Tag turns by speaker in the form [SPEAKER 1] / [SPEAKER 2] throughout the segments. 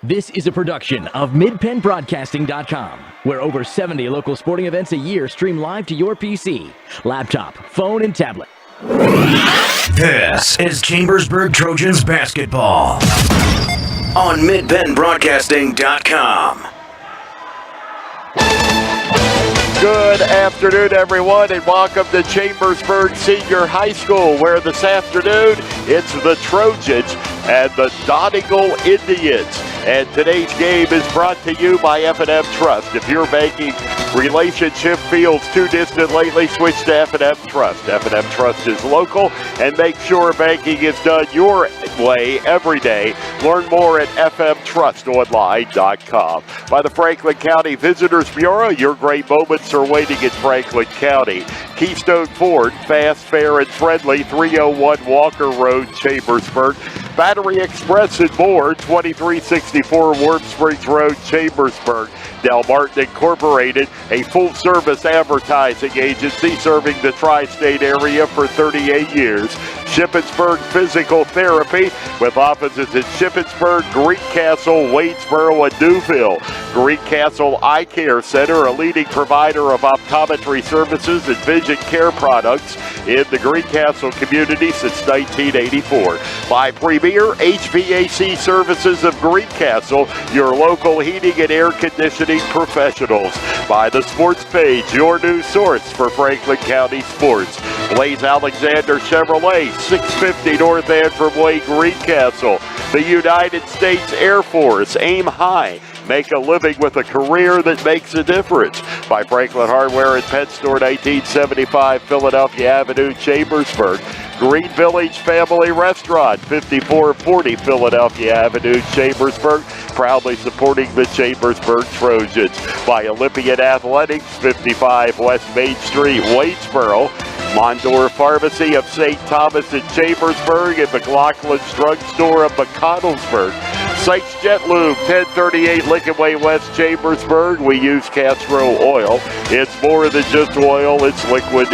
[SPEAKER 1] This is a production of MidPennBroadcasting.com, where over 70 local sporting events a year stream live to your PC, laptop, phone, and tablet.
[SPEAKER 2] This is Chambersburg Trojans basketball on MidPennBroadcasting.com.
[SPEAKER 3] Good afternoon, everyone, and welcome to Chambersburg Senior High School, where this afternoon it's the Trojans and the Donegal Indians. And today's game is brought to you by F&M Trust. If you're making relationship fields too distant lately, switch to F&M Trust. F&M Trust is local and make sure banking is done your way every day. Learn more at fmtrustonline.com. By the Franklin County Visitors Bureau, your great moments are waiting in Franklin County. Keystone Ford, fast, fair, and friendly, 301 Walker Road, Chambersburg. Battery Express and more, 2364 Warm Springs Road, Chambersburg. Del Martin Incorporated, a full-service advertising agency serving the tri-state area for 38 years. Shippensburg Physical Therapy, with offices in Shippensburg, Greencastle, Wadesboro, and Newville. Greencastle Eye Care Center, a leading provider of optometry services and vision care products in the Greencastle community since 1984. By Premier HVAC Services of Greencastle, your local heating and air conditioning professionals. By the Sports Page, your new source for Franklin County sports. Blaze Alexander Chevrolet, 650 North Antrim Way, Greencastle. The United States Air Force, aim high. Make a living with a career that makes a difference. By Franklin Hardware and Pet Store, 1975 Philadelphia Avenue, Chambersburg. Green Village Family Restaurant, 5440 Philadelphia Avenue, Chambersburg, proudly supporting the Chambersburg Trojans. By Olympian Athletics, 55 West Main Street, Wadesboro. Mondor Pharmacy of St. Thomas in Chambersburg and McLaughlin's Drugstore of McConnellsburg. Sykes Jet Lube, 1038 Lincoln Way West, Chambersburg. We use Castro oil. It's more than just oil, it's liquid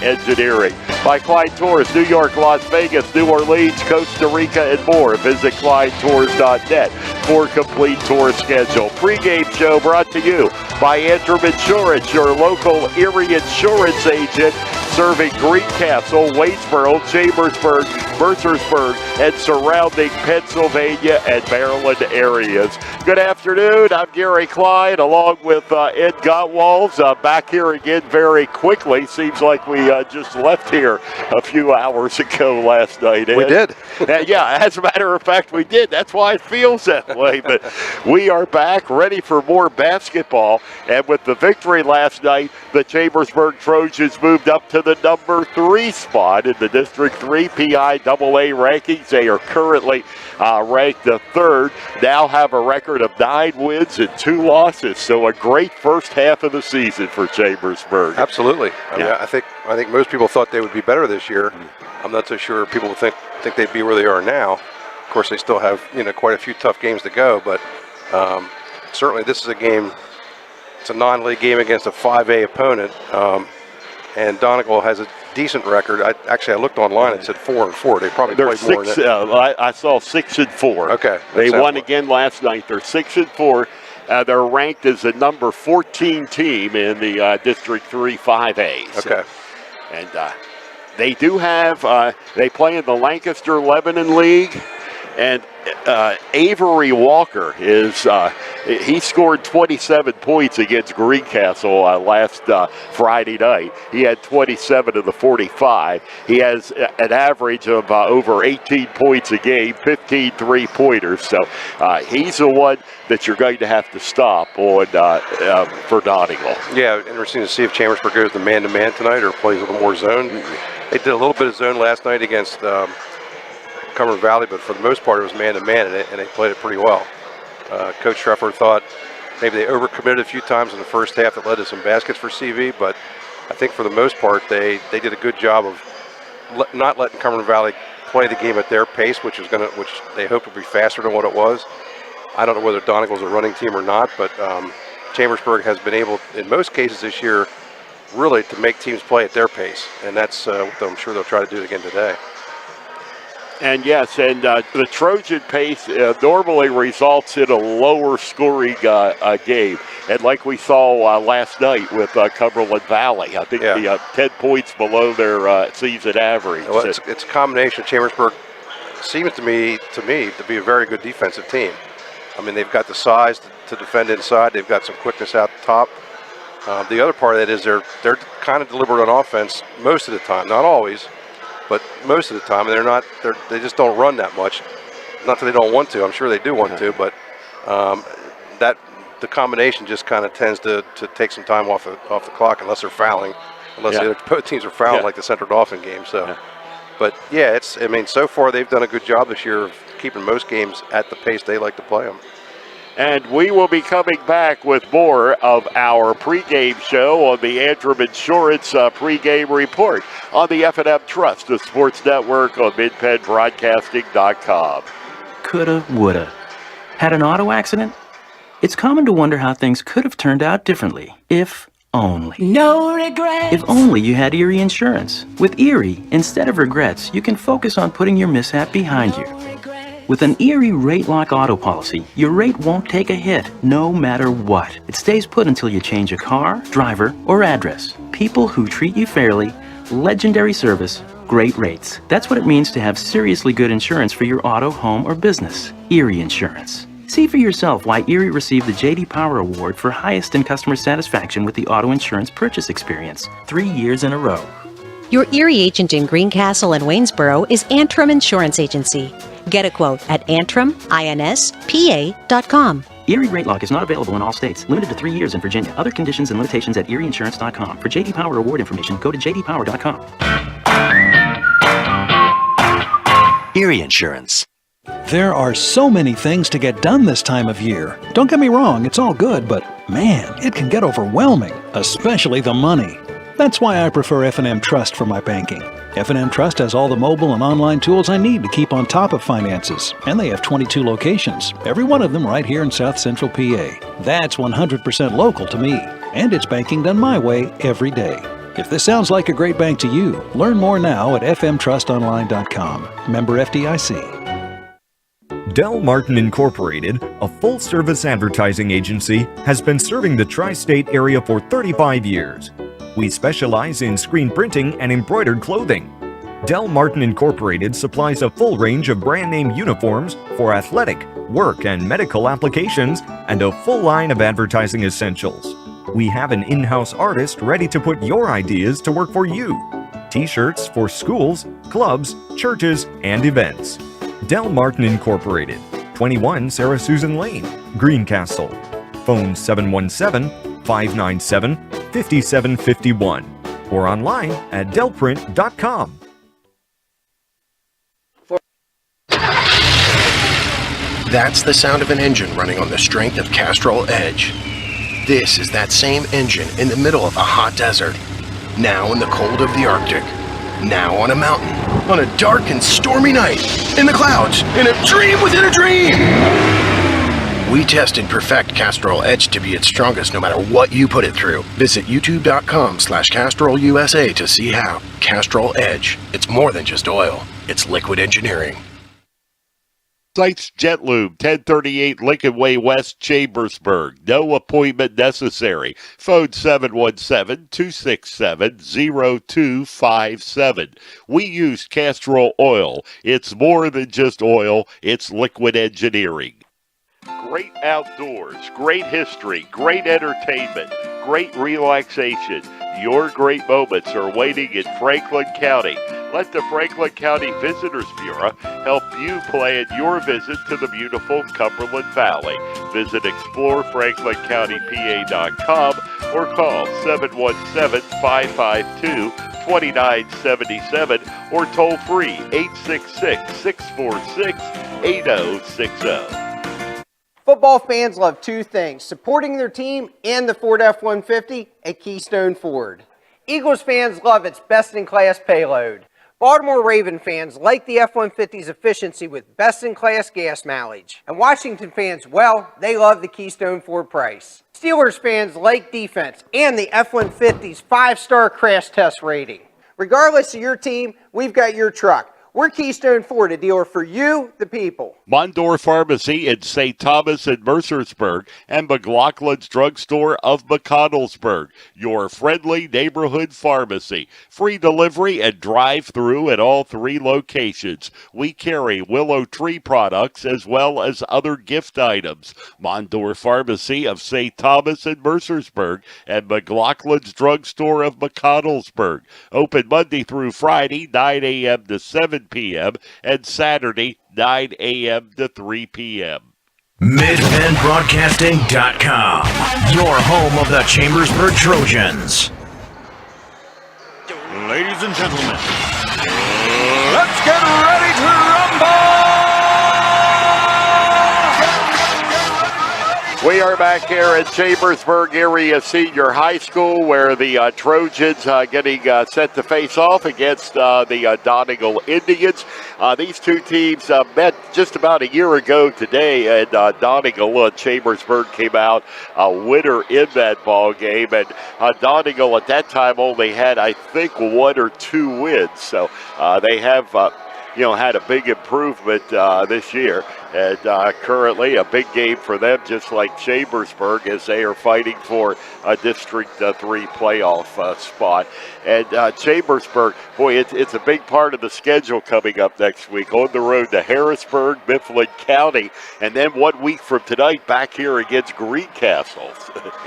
[SPEAKER 3] engineering. By Klein Tours, New York, Las Vegas, New Orleans, Costa Rica, and more. Visit KleinTours.net for complete tour schedule. Pre-game show brought to you by Antrim Insurance, your local Erie insurance agent, serving Greencastle, Wadesboro, Chambersburg, Mercersburg, and surrounding Pennsylvania and Maryland areas. Good afternoon. I'm Gary Klein, along with Ed Gottwalds. Back here again very quickly. Seems like we just left here a few hours ago last night, Ed.
[SPEAKER 4] We did.
[SPEAKER 3] Yeah, as a matter of fact, we did. That's why it feels that way. But we are back, ready for more basketball. And with the victory last night, the Chambersburg Trojans moved up to the number 3 spot in the District 3 PIAA rankings. They are currently ranked the 3rd, now have a record of 9 wins and 2 losses. So a great first half of the season for Chambersburg.
[SPEAKER 4] Absolutely. I mean, I think most people thought they would be better this year. I'm not so sure people would think they'd be where they are now. Of course, they still have quite a few tough games to go, but certainly this is a game. It's a non-league game against a 5A opponent, and Donegal has a decent record. I looked online and said 4-4. They probably played more than that.
[SPEAKER 3] I saw 6-4.
[SPEAKER 4] Okay.
[SPEAKER 3] They won again last night. They're 6-4. They're ranked as the number 14 team in the District 3 5A. So,
[SPEAKER 4] okay.
[SPEAKER 3] And they do have, they play in the Lancaster Lebanon League. And Avery Walker he scored 27 points against Greencastle last Friday night. He had 27 of the 45. He has an average of over 18 points a game, 15 three-pointers. So he's the one that you're going to have to stop on for Donegal.
[SPEAKER 4] Yeah, interesting to see if Chambersburg goes to man-to-man tonight or plays a little more zone. They did a little bit of zone last night against Cumberland Valley, but for the most part it was man-to-man, and they played it pretty well. Coach Treffer thought maybe they overcommitted a few times in the first half that led to some baskets for CV, but I think for the most part they did a good job of not letting Cumberland Valley play the game at their pace, which they hoped would be faster than what it was. I don't know whether Donegal's a running team or not, but Chambersburg has been able, in most cases this year, really to make teams play at their pace, and that's what I'm sure they'll try to do again today.
[SPEAKER 3] And yes, and the Trojan pace normally results in a lower scoring game. And like we saw last night with Cumberland Valley, I think the 10 points below their season average.
[SPEAKER 4] Well, it's a combination. Chambersburg seems to me to be a very good defensive team. I mean, they've got the size to defend inside. They've got some quickness out the top. The other part of that is they're kind of deliberate on offense most of the time, not always, but most of the time. And they just don't run that much. Not that they don't want to. I'm sure they do want to, but that the combination just kind of tends to take some time off the clock unless they're fouling, both teams are fouling like the Central Dauphin game. So, but so far they've done a good job this year of keeping most games at the pace they like to play them.
[SPEAKER 3] And we will be coming back with more of our pregame show on the Antrim Insurance pregame report on the F&M Trust, the sports network on MidPennBroadcasting.com.
[SPEAKER 5] Coulda, woulda. Had an auto accident? It's common to wonder how things could have turned out differently, if only.
[SPEAKER 6] No regrets.
[SPEAKER 5] If only you had Erie Insurance. With Erie, instead of regrets, you can focus on putting your mishap behind you. With an Erie Rate Lock auto policy, your rate won't take a hit, no matter what. It stays put until you change a car, driver, or address. People who treat you fairly, legendary service, great rates. That's what it means to have seriously good insurance for your auto, home, or business. Erie Insurance. See for yourself why Erie received the J.D. Power Award for highest in customer satisfaction with the auto insurance purchase experience 3 years in a row.
[SPEAKER 7] Your Erie agent in Greencastle and Waynesboro is Antrim Insurance Agency. Get a quote at AntrimInspa.com.
[SPEAKER 5] Erie Rate Lock is not available in all states. Limited to 3 years in Virginia. Other conditions and limitations at ErieInsurance.com. For J.D. Power Award information, go to JDPower.com.
[SPEAKER 2] Erie Insurance.
[SPEAKER 8] There are so many things to get done this time of year. Don't get me wrong, it's all good, but man, it can get overwhelming, especially the money. That's why I prefer F&M Trust for my banking. F&M Trust has all the mobile and online tools I need to keep on top of finances, and they have 22 locations, every one of them right here in South Central PA. That's 100% local to me, and it's banking done my way every day. If this sounds like a great bank to you, learn more now at fmtrustonline.com. Member FDIC.
[SPEAKER 9] Del Martin Incorporated, a full-service advertising agency, has been serving the tri-state area for 35 years. We specialize in screen printing and embroidered clothing. Del Martin Incorporated supplies a full range of brand name uniforms for athletic, work, and medical applications, and a full line of advertising essentials. We have an in-house artist ready to put your ideas to work for you. T-shirts for schools, clubs, churches, and events. Del Martin Incorporated, 21 Sarah Susan Lane, Greencastle. Phone 717-597-5751 or online at delprint.com.
[SPEAKER 10] That's the sound of an engine running on the strength of Castrol Edge. This is that same engine in the middle of a hot desert, now in the cold of the Arctic, now on a mountain, on a dark and stormy night, in the clouds, in a dream within a dream. We test and perfect Castrol Edge to be its strongest no matter what you put it through. Visit youtube.com/CastrolUSA to see how. Castrol Edge. It's more than just oil. It's liquid engineering.
[SPEAKER 3] Sites Jet Lube, 1038 Lincoln Way West, Chambersburg. No appointment necessary. Phone 717-267-0257. We use Castrol oil. It's more than just oil. It's liquid engineering. Great outdoors, great history, great entertainment, great relaxation. Your great moments are waiting in Franklin County. Let the Franklin County Visitors Bureau help you plan your visit to the beautiful Cumberland Valley. Visit explorefranklincountypa.com or call 717-552-2977 or toll free 866-646-8060.
[SPEAKER 11] Football fans love two things: supporting their team and the Ford F-150 at Keystone Ford. Eagles fans love its best-in-class payload. Baltimore Raven fans like the F-150's efficiency with best-in-class gas mileage. And Washington fans, well, they love the Keystone Ford price. Steelers fans like defense and the F-150's 5-star crash test rating. Regardless of your team, we've got your truck. We're Keystone Ford, a dealer for you, the people.
[SPEAKER 3] Mondor Pharmacy in St. Thomas and Mercersburg, and McLaughlin's Drugstore of McConnellsburg, your friendly neighborhood pharmacy. Free delivery and drive-through at all 3 locations. We carry Willow Tree products as well as other gift items. Mondor Pharmacy of St. Thomas and Mercersburg, and McLaughlin's Drugstore of McConnellsburg. Open Monday through Friday, 9 a.m. to 7 p.m., and Saturday, 9 a.m. to 3 p.m.
[SPEAKER 2] MidPennBroadcasting.com, your home of the Chambersburg Trojans.
[SPEAKER 6] Ladies and gentlemen, let's get ready to rumble!
[SPEAKER 3] We are back here at Chambersburg Area Senior High School, where the Trojans getting set to face off against the Donegal Indians. These two teams met just about a year ago today, and Donegal, Chambersburg came out a winner in that ball game, and Donegal at that time only had, I think, 1 or 2 wins, so they have had a big improvement this year. And currently a big game for them, just like Chambersburg, as they are fighting for a District 3 playoff spot. And Chambersburg, boy, it's a big part of the schedule coming up next week. On the road to Harrisburg, Mifflin County, and then 1 week from tonight back here against Greencastle.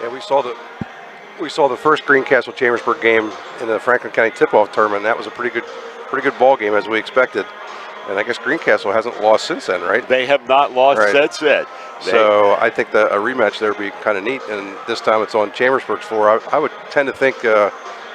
[SPEAKER 4] Yeah, we saw the first Greencastle Chambersburg game in the Franklin County tip-off tournament. That was a pretty good ball game, as we expected. And I guess Greencastle hasn't lost since then, right?
[SPEAKER 3] They have not lost since then.
[SPEAKER 4] So I think a rematch there would be kind of neat. And this time it's on Chambersburg's floor. I would tend to think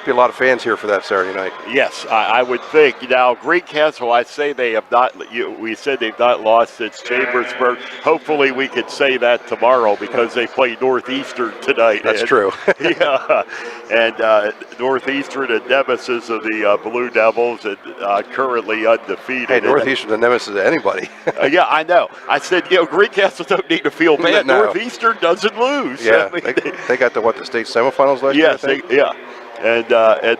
[SPEAKER 4] be a lot of fans here for that Saturday night.
[SPEAKER 3] Yes, I would think. Now, Greencastle, I say they have not. We said they've not lost since Chambersburg. Hopefully, we can say that tomorrow because they play Northeastern tonight.
[SPEAKER 4] That's true.
[SPEAKER 3] Yeah, and Northeastern, a nemesis of the Blue Devils, and currently undefeated.
[SPEAKER 4] Hey, Northeastern, a nemesis of anybody.
[SPEAKER 3] Yeah, I know. I said, Greencastle don't need to feel bad.
[SPEAKER 4] No.
[SPEAKER 3] Northeastern doesn't lose.
[SPEAKER 4] Yeah,
[SPEAKER 3] I mean,
[SPEAKER 4] they got the state semifinals last year.
[SPEAKER 3] Yes, And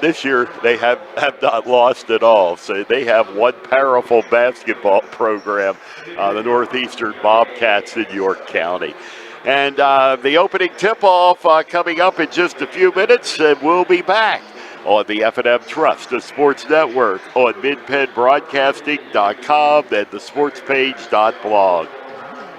[SPEAKER 3] this year they have not lost at all. So they have one powerful basketball program, the Northeastern Bobcats in York County. And the opening tip-off coming up in just a few minutes, and we'll be back on the F&M Trust, the sports network, on MidPennBroadcasting.com and the sportspage.blog.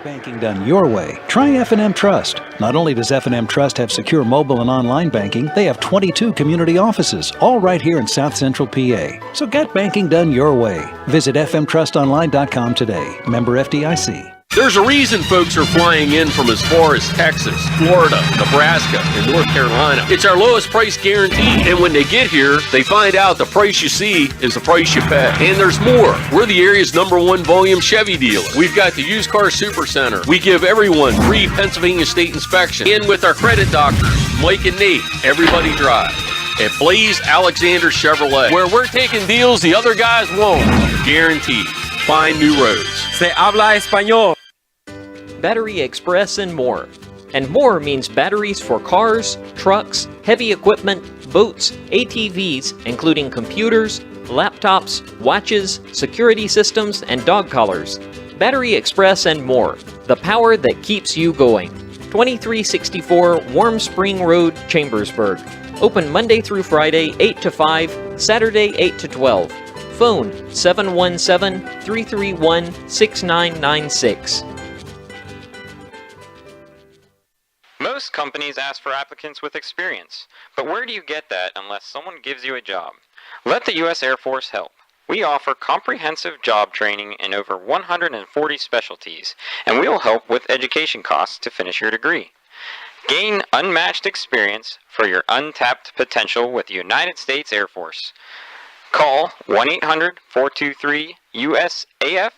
[SPEAKER 8] Banking done your way. Try F&M Trust. Not only does F&M Trust have secure mobile and online banking, they have 22 community offices, all right here in South Central PA. So get banking done your way. Visit fmtrustonline.com today. Member FDIC.
[SPEAKER 12] There's a reason folks are flying in from as far as Texas, Florida, Nebraska, and North Carolina. It's our lowest price guarantee. And when they get here, they find out the price you see is the price you pay. And there's more. We're the area's #1 volume Chevy dealer. We've got the used car super center. We give everyone free Pennsylvania state inspection. And with our credit doctors, Mike and Nate, everybody drive. At Blaze Alexander Chevrolet, where we're taking deals the other guys won't. Guaranteed. Find new roads.
[SPEAKER 13] Se habla español.
[SPEAKER 14] Battery Express and more. And more means batteries for cars, trucks, heavy equipment, boats, ATVs, including computers, laptops, watches, security systems, and dog collars. Battery Express and more. The power that keeps you going. 2364 Warm Spring Road, Chambersburg. Open Monday through Friday, 8 to 5, Saturday, 8 to 12. Phone 717-331-6996.
[SPEAKER 15] Most companies ask for applicants with experience, but where do you get that unless someone gives you a job? Let the U.S. Air Force help. We offer comprehensive job training in over 140 specialties, and we'll help with education costs to finish your degree. Gain unmatched experience for your untapped potential with the United States Air Force. Call 1-800-423-USAF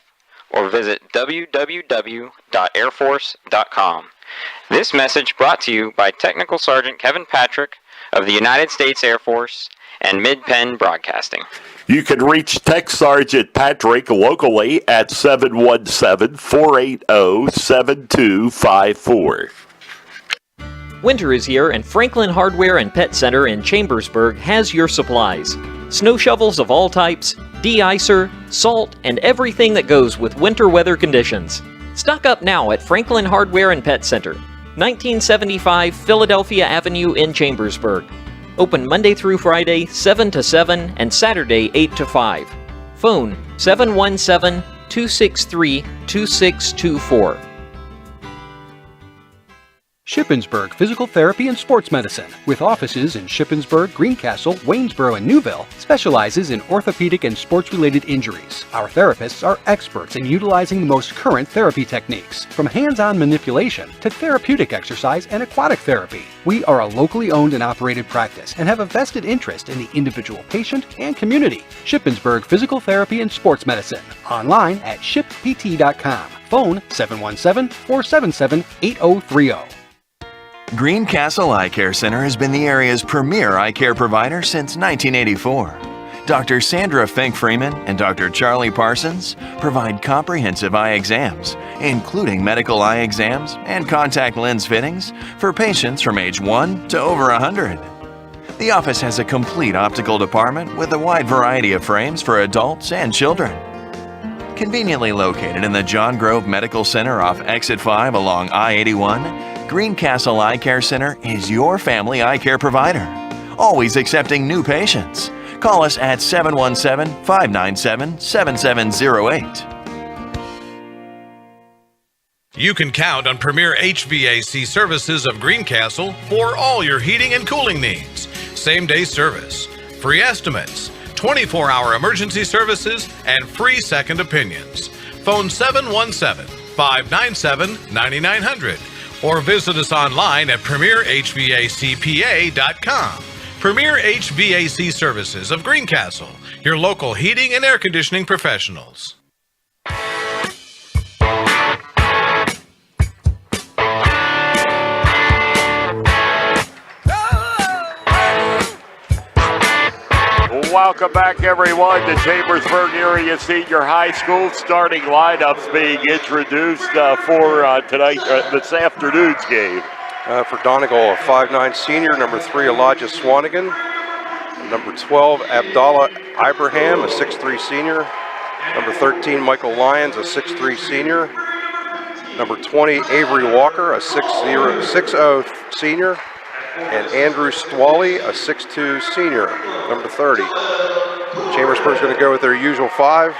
[SPEAKER 15] or visit www.airforce.com. This message brought to you by Technical Sergeant Kevin Patrick of the United States Air Force and Mid-Penn Broadcasting.
[SPEAKER 3] You can reach Tech Sergeant Patrick locally at 717-480-7254.
[SPEAKER 14] Winter is here, and Franklin Hardware and Pet Center in Chambersburg has your supplies. Snow shovels of all types, de-icer, salt, and everything that goes with winter weather conditions. Stock up now at Franklin Hardware and Pet Center, 1975 Philadelphia Avenue in Chambersburg. Open Monday through Friday, 7 to 7, and Saturday, 8 to 5. Phone 717-263-2624.
[SPEAKER 13] Shippensburg Physical Therapy and Sports Medicine, with offices in Shippensburg, Greencastle, Waynesboro, and Newville, specializes in orthopedic and sports-related injuries. Our therapists are experts in utilizing the most current therapy techniques, from hands-on manipulation to therapeutic exercise and aquatic therapy. We are a locally owned and operated practice and have a vested interest in the individual patient and community. Shippensburg Physical Therapy and Sports Medicine. Online at shippt.com. Phone 717-477-8030.
[SPEAKER 2] Greencastle Eye Care Center has been the area's premier eye care provider since 1984. Dr. Sandra Fink-Freeman and Dr. Charlie Parsons provide comprehensive eye exams, including medical eye exams and contact lens fittings for patients from age 1 to over 100. The office has a complete optical department with a wide variety of frames for adults and children. Conveniently located in the John Grove Medical Center off Exit 5 along I-81, Greencastle Eye Care Center is your family eye care provider, always accepting new patients. Call us at 717-597-7708.
[SPEAKER 16] You can count on Premier HVAC Services of Greencastle for all your heating and cooling needs. Same-day service, free estimates, 24-hour emergency services, and free second opinions. Phone 717-597-9900 or visit us online at premierhvacpa.com. Premier HVAC Services of Greencastle, your local heating and air conditioning professionals.
[SPEAKER 3] Welcome back, everyone, to Chambersburg Area Senior High School. Starting lineups being introduced for tonight, this afternoon's game.
[SPEAKER 4] For Donegal, a 5'9 senior, number 3, Elijah Swanigan. Number 12, Abdallah Ibrahim, a 6'3 senior. Number 13, Michael Lyons, a 6'3 senior. Number 20, Avery Walker, a 6'0 senior. And Andrew Stwally, a 6'2 senior, number 30. Chambersburg's going to go with their usual 5,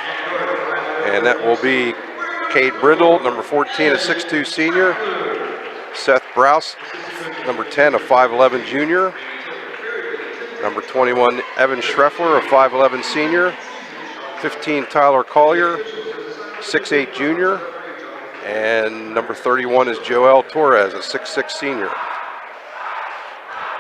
[SPEAKER 4] and that will be Cade Brindle, number 14, a 6'2 senior. Seth Browse, number 10, a 5'11 junior. Number 21, Evan Schreffler, a 5'11 senior. 15, Tyler Collier, 6'8 junior. And number 31 is Joel Torres, a 6'6 senior.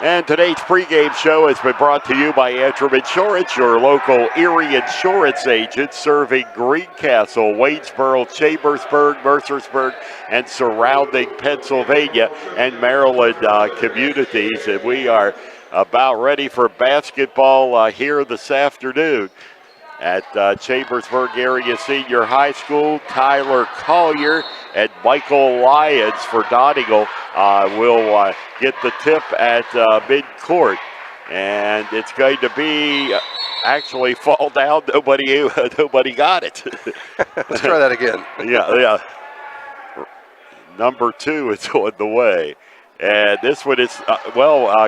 [SPEAKER 3] And today's pregame show has been brought to you by Antrim Insurance, your local Erie insurance agent serving Greencastle, Waynesboro, Chambersburg, Mercersburg, and surrounding Pennsylvania and Maryland communities. And we are about ready for basketball here this afternoon at Chambersburg Area Senior High School. Tyler Collier and Michael Lyons for Donegal will get the tip at mid-court. And it's going to be actually fall down. Nobody got it.
[SPEAKER 4] Let's try that again.
[SPEAKER 3] Yeah. Number 2 is on the way. And this one is,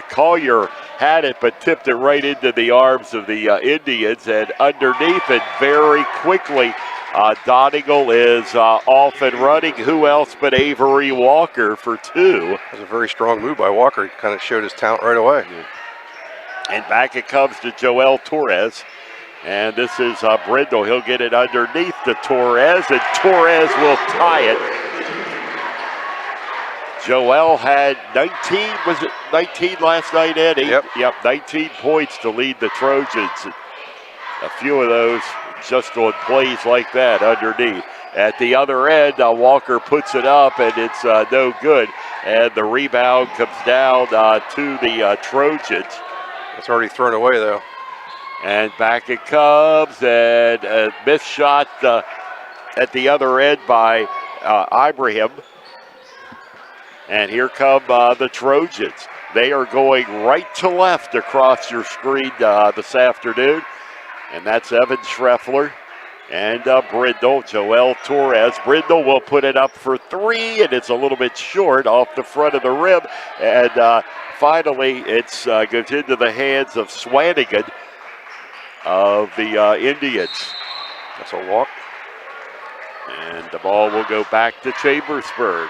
[SPEAKER 3] Collier had it, but tipped it right into the arms of the Indians. And underneath it, very quickly, Donegal is off and running. Who else but Avery Walker for 2?
[SPEAKER 4] That was a very strong move by Walker. He kind of showed his talent right away.
[SPEAKER 3] And back it comes to Joel Torres. And this is Brindle. He'll get it underneath to Torres, and Torres will tie it. Joel had 19, was it 19 last night, Ed? Yep, 19 points to lead the Trojans. A few of those just on plays like that underneath. At the other end, Walker puts it up, and it's no good. And the rebound comes down to the Trojans.
[SPEAKER 4] It's already thrown away, though.
[SPEAKER 3] And back it comes, and a missed shot at the other end by Ibrahim. And here come the Trojans. They are going right to left across your screen this afternoon. And that's Evan Schreffler and Brindle. Joel Torres. Brindle will put it up for 3, and it's a little bit short off the front of the rim. And finally, it goes into the hands of Swanigan of the Indians.
[SPEAKER 4] That's a walk.
[SPEAKER 3] And the ball will go back to Chambersburg.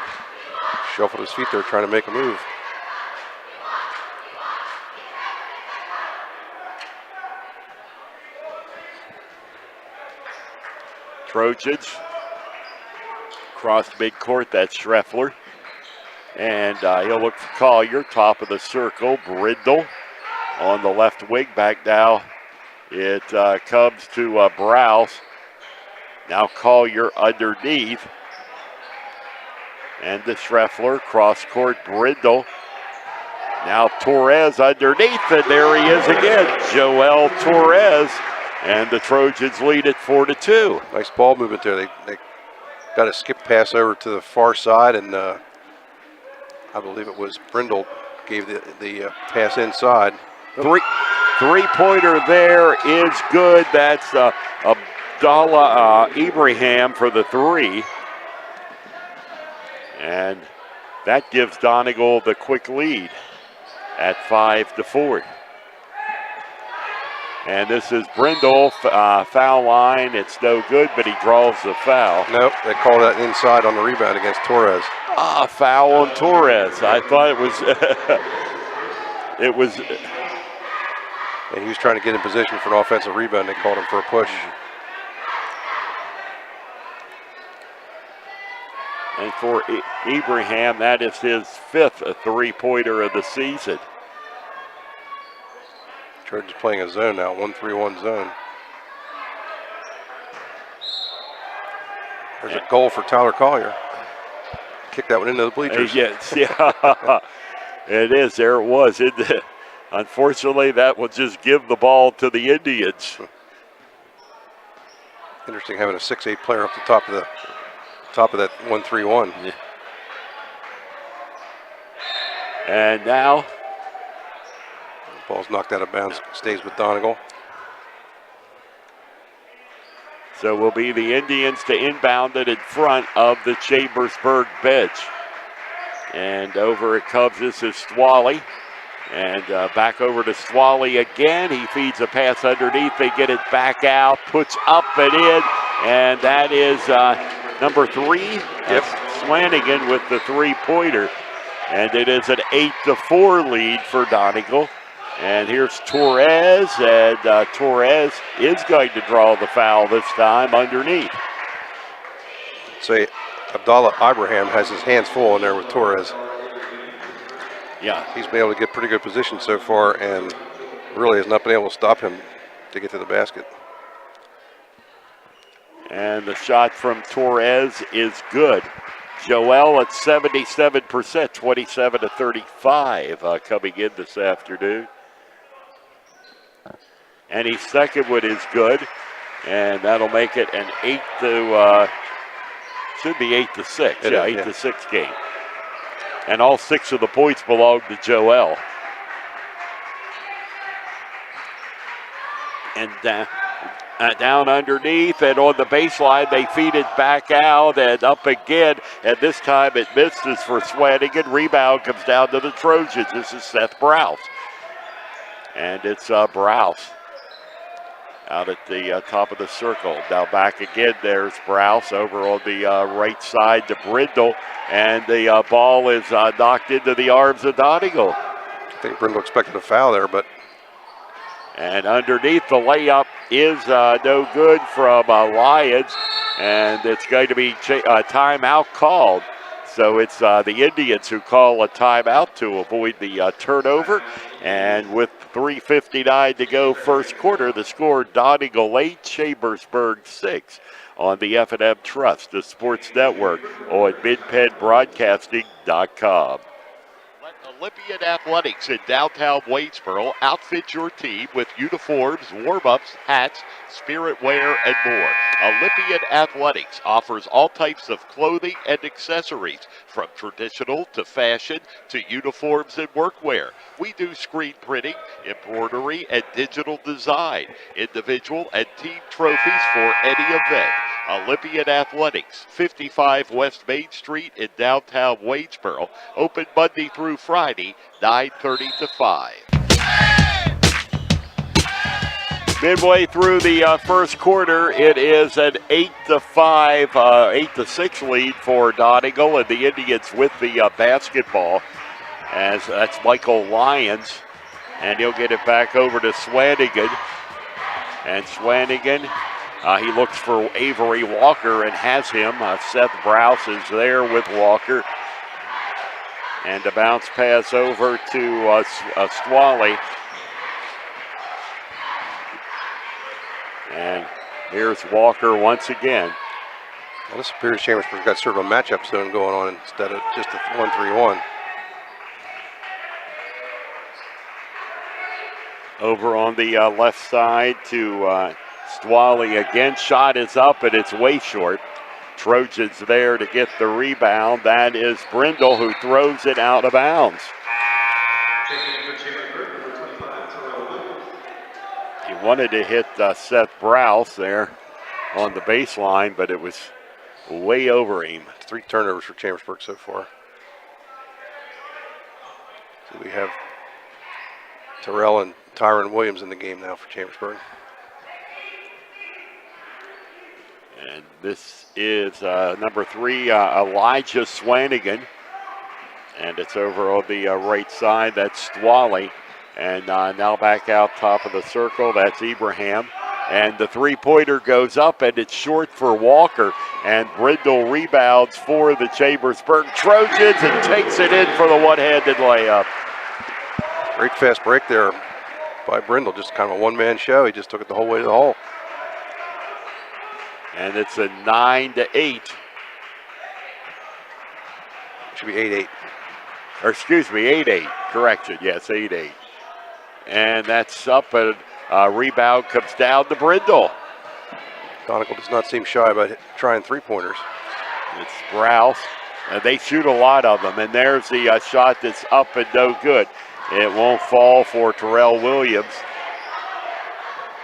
[SPEAKER 4] Shuffled his feet there, trying to make a move.
[SPEAKER 3] Trojans cross midcourt. That's Schreffler. And he'll look for Collier, top of the circle. Brindle on the left wing. Back now it comes to Browse. Now Collier underneath. And the Schreffler, cross court, Brindle. Now Torres underneath, and there he is again. Joel Torres. And the Trojans lead it 4-2.
[SPEAKER 4] Nice ball movement there. They got a skip pass over to the far side, and I believe it was Brindle gave the pass inside.
[SPEAKER 3] Three-pointer there is good. That's Abdallah Ibrahim for the 3. And that gives Donegal the quick lead at 5-4. And this is Brindle, foul line. It's no good, but he draws the foul.
[SPEAKER 4] Nope, they called that inside on the rebound against Torres.
[SPEAKER 3] Foul on Torres. I thought it was, it was.
[SPEAKER 4] And he was trying to get in position for an offensive rebound. They called him for a push.
[SPEAKER 3] And for Ibrahim, that is his 5th three-pointer of the season.
[SPEAKER 4] Trojans playing a zone now, 1-3-1 zone. There's a goal for Tyler Collier. Kick that one into the bleachers.
[SPEAKER 3] Yes, yeah, it is. There it was. Unfortunately, that will just give the ball to the Indians.
[SPEAKER 4] Interesting having a 6'8" player up the top of that 1-3-1.
[SPEAKER 3] Yeah. And now,
[SPEAKER 4] ball's knocked out of bounds, stays with Donegal.
[SPEAKER 3] So will be the Indians to inbound it in front of the Chambersburg bench. And over it comes, this is Swally. And back over to Swally again. He feeds a pass underneath. They get it back out, puts up and in. And that is number 3. Yep. Swanigan with the three-pointer. And it is an 8-4 lead for Donegal. And here's Torres, and Torres is going to draw the foul this time underneath.
[SPEAKER 4] Say Abdallah Ibrahim has his hands full in there with Torres.
[SPEAKER 3] Yeah.
[SPEAKER 4] He's been able to get pretty good position so far and really has not been able to stop him to get to the basket.
[SPEAKER 3] And the shot from Torres is good. Joel at 77%, 27-35 coming in this afternoon. And his second one is good, and that'll make it an 8-6. Yeah, 8-6 game. And all 6 of the points belong to Joel. And down underneath, and on the baseline, they feed it back out and up again. And this time it misses for Swanigan. Rebound comes down to the Trojans. This is Seth Browse. And it's Browse out at the top of the circle. Now back again, there's Browse over on the right side to Brindle. And the ball is knocked into the arms of Donegal.
[SPEAKER 4] I think Brindle expected a foul there, but.
[SPEAKER 3] And underneath, the layup is no good from Lyons. And it's going to be a timeout called. So it's the Indians who call a timeout to avoid the turnover. And with 3:59 to go first quarter, the score Donegal 8, Chambersburg 6 on the F&M Trust, the Sports Network on MidPennBroadcasting.com. Olympian Athletics in downtown Waynesboro. Outfit your team with uniforms, warm-ups, hats, spirit wear, and more. Olympian Athletics offers all types of clothing and accessories, from traditional to fashion to uniforms and workwear. We do screen printing, embroidery, and digital design. Individual and team trophies for any event. Olympian Athletics, 55 West Main Street in downtown Waynesboro. Open Monday through Friday, 9:30 to 5. Midway through the first quarter, it is an 8-5, 8-6 lead for Donegal, and the Indians with the basketball. As that's Michael Lyons, and he'll get it back over to Swanigan. And Swanigan, he looks for Avery Walker and has him. Seth Browse is there with Walker. And the bounce pass over to Stwally. And here's Walker once again.
[SPEAKER 4] Well, this appears Chambersburg's got sort of a matchup zone going on instead of just a 1-3-1.
[SPEAKER 3] Over on the left side to Stwally again. Shot is up, and it's way short. Trojans there to get the rebound. That is Brindle, who throws it out of bounds. He wanted to hit Seth Browse there on the baseline, but it was way over him.
[SPEAKER 4] 3 turnovers for Chambersburg so far. So we have Terrell and Tyron Williams in the game now for Chambersburg.
[SPEAKER 3] And this is number 3, Elijah Swanigan. And it's over on the right side. That's Stwally. And now back out top of the circle. That's Ibrahim. And the three-pointer goes up, and it's short for Walker. And Brindle rebounds for the Chambersburg Trojans and takes it in for the one-handed layup.
[SPEAKER 4] Great fast break there by Brindle. Just kind of a one-man show. He just took it the whole way to the hole.
[SPEAKER 3] And it's a 9-8.
[SPEAKER 4] It should be 8-8.
[SPEAKER 3] Or excuse me, 8-8. Correction, yes, 8-8. And that's up, and rebound comes down to Brindle.
[SPEAKER 4] Donegal does not seem shy about trying three-pointers.
[SPEAKER 3] It's Browse. They shoot a lot of them, and there's the shot that's up and no good. It won't fall for Terrell Williams.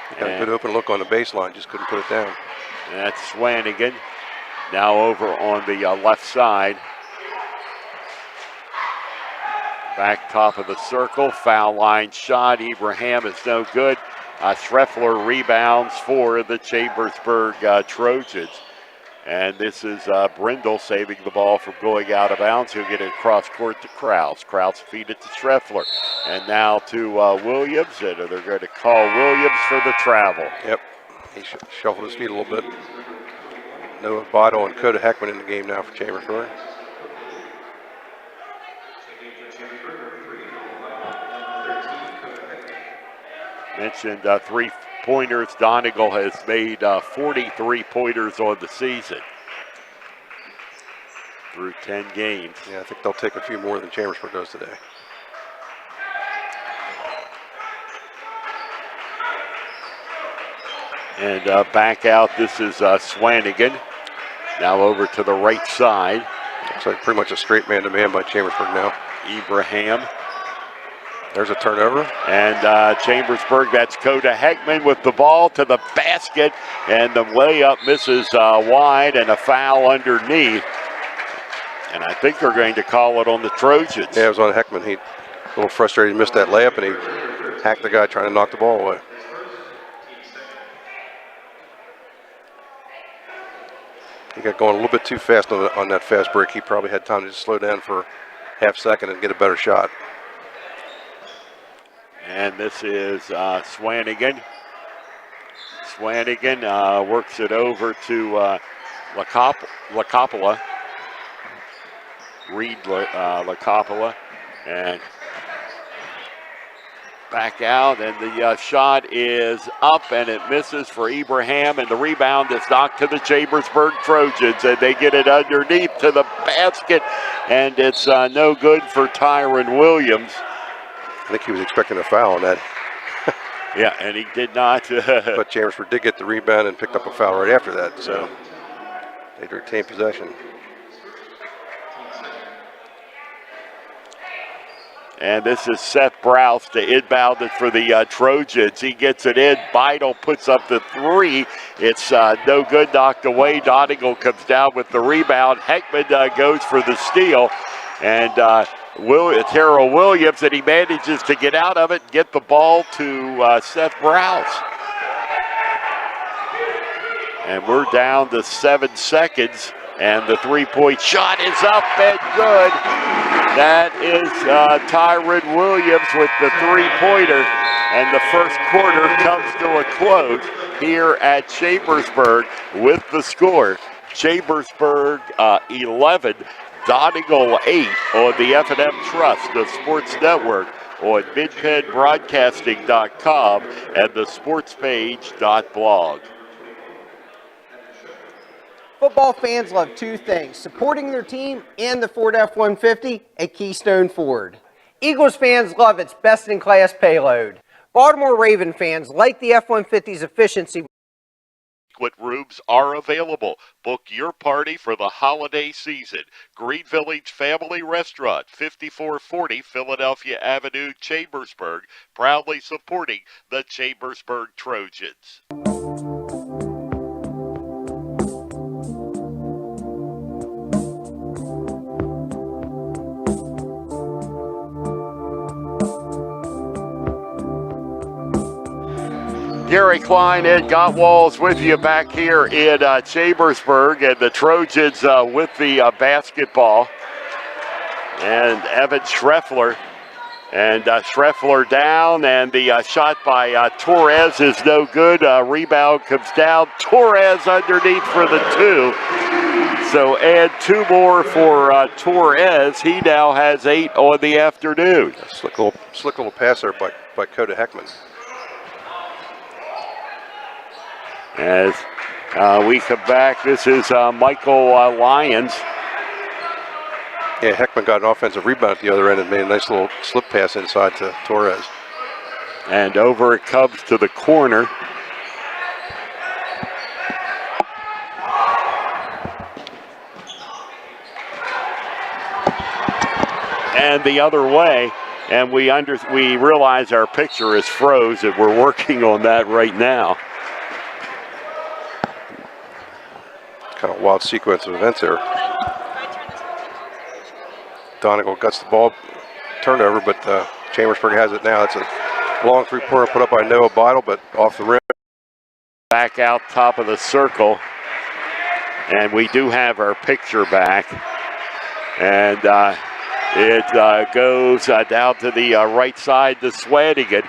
[SPEAKER 4] He got a good open look on the baseline, just couldn't put it down.
[SPEAKER 3] And that's Swanigan. Now over on the left side. Back top of the circle, foul line shot. Ibrahim is no good. Schreffler rebounds for the Chambersburg Trojans. And this is Brindle saving the ball from going out of bounds. He'll get it across court to Krause. Krause feed it to Schreffler. And now to Williams. And they're going to call Williams for the travel.
[SPEAKER 4] Yep, he shuffled his feet a little bit. Noah Botto and Coda Heckman in the game now for Chambersburg.
[SPEAKER 3] Mentioned three-pointers. Donegal has made 43 pointers on the season through 10 games.
[SPEAKER 4] Yeah, I think they'll take a few more than Chambersburg does today.
[SPEAKER 3] And back out, this is Swanigan. Now over to the right side.
[SPEAKER 4] Looks like pretty much a straight man-to-man by Chambersburg now.
[SPEAKER 3] Ibrahim.
[SPEAKER 4] There's a turnover.
[SPEAKER 3] And Chambersburg, that's Coda Heckman with the ball to the basket. And the layup misses wide, and a foul underneath. And I think they're going to call it on the Trojans.
[SPEAKER 4] Yeah, it was on Heckman. He a little frustrated, he missed that layup, and he hacked the guy trying to knock the ball away. He got going a little bit too fast on that fast break. He probably had time to just slow down for half second and get a better shot.
[SPEAKER 3] And this is Swanigan. Swanigan works it over to LaCoppola. Reed LaCoppola. And Back out, and the shot is up, and it misses for Ibrahim, and the rebound is knocked to the Chambersburg Trojans, and they get it underneath to the basket, and it's no good for Tyron Williams.
[SPEAKER 4] I think he was expecting a foul on that.
[SPEAKER 3] Yeah, and he did not.
[SPEAKER 4] But Chambersburg did get the rebound and picked up a foul right after that, so they retained possession.
[SPEAKER 3] And this is Seth Browse to inbound it for the Trojans. He gets it in. Beidel puts up the three. It's no good, knocked away. Donegal comes down with the rebound. Heckman goes for the steal. And Terrell Williams, and he manages to get out of it and get the ball to Seth Browse. And we're down to 7 seconds. And the three-point shot is up and good. That is Tyron Williams with the three-pointer. And the first quarter comes to a close here at Chambersburg with the score. Chambersburg 11, Donegal 8 on the F&M Trust, the Sports Network, on midpenbroadcasting.com and the sportspage.blog.
[SPEAKER 11] Football fans love two things: supporting their team and the Ford F-150, a Keystone Ford. Eagles fans love its best-in-class payload. Baltimore Raven fans like the F-150's efficiency.
[SPEAKER 3] Rooms are available. Book your party for the holiday season. Green Village Family Restaurant, 5440 Philadelphia Avenue, Chambersburg, proudly supporting the Chambersburg Trojans. Gary Klein, Ed Gottwalls with you back here in Chambersburg, and the Trojans with the basketball. And Evan Schreffler. And Schreffler down, and the shot by Torres is no good. Rebound comes down. Torres underneath for the two. So add two more for Torres. He now has 8 on the afternoon.
[SPEAKER 4] Slick little pass there by Coda Heckman.
[SPEAKER 3] As we come back, this is Michael Lyons.
[SPEAKER 4] Yeah, Heckman got an offensive rebound at the other end and made a nice little slip pass inside to Torres.
[SPEAKER 3] And over it comes to the corner. And the other way. And we realize our picture is froze, and we're working on that right now.
[SPEAKER 4] Kind of wild sequence of events there. Donegal gets the ball, turnover, but Chambersburg has it now. It's a long three-pointer put up by Noah Beidel, but off the rim.
[SPEAKER 3] Back out top of the circle, and we do have our picture back. And it goes down to the right side to Swanigan.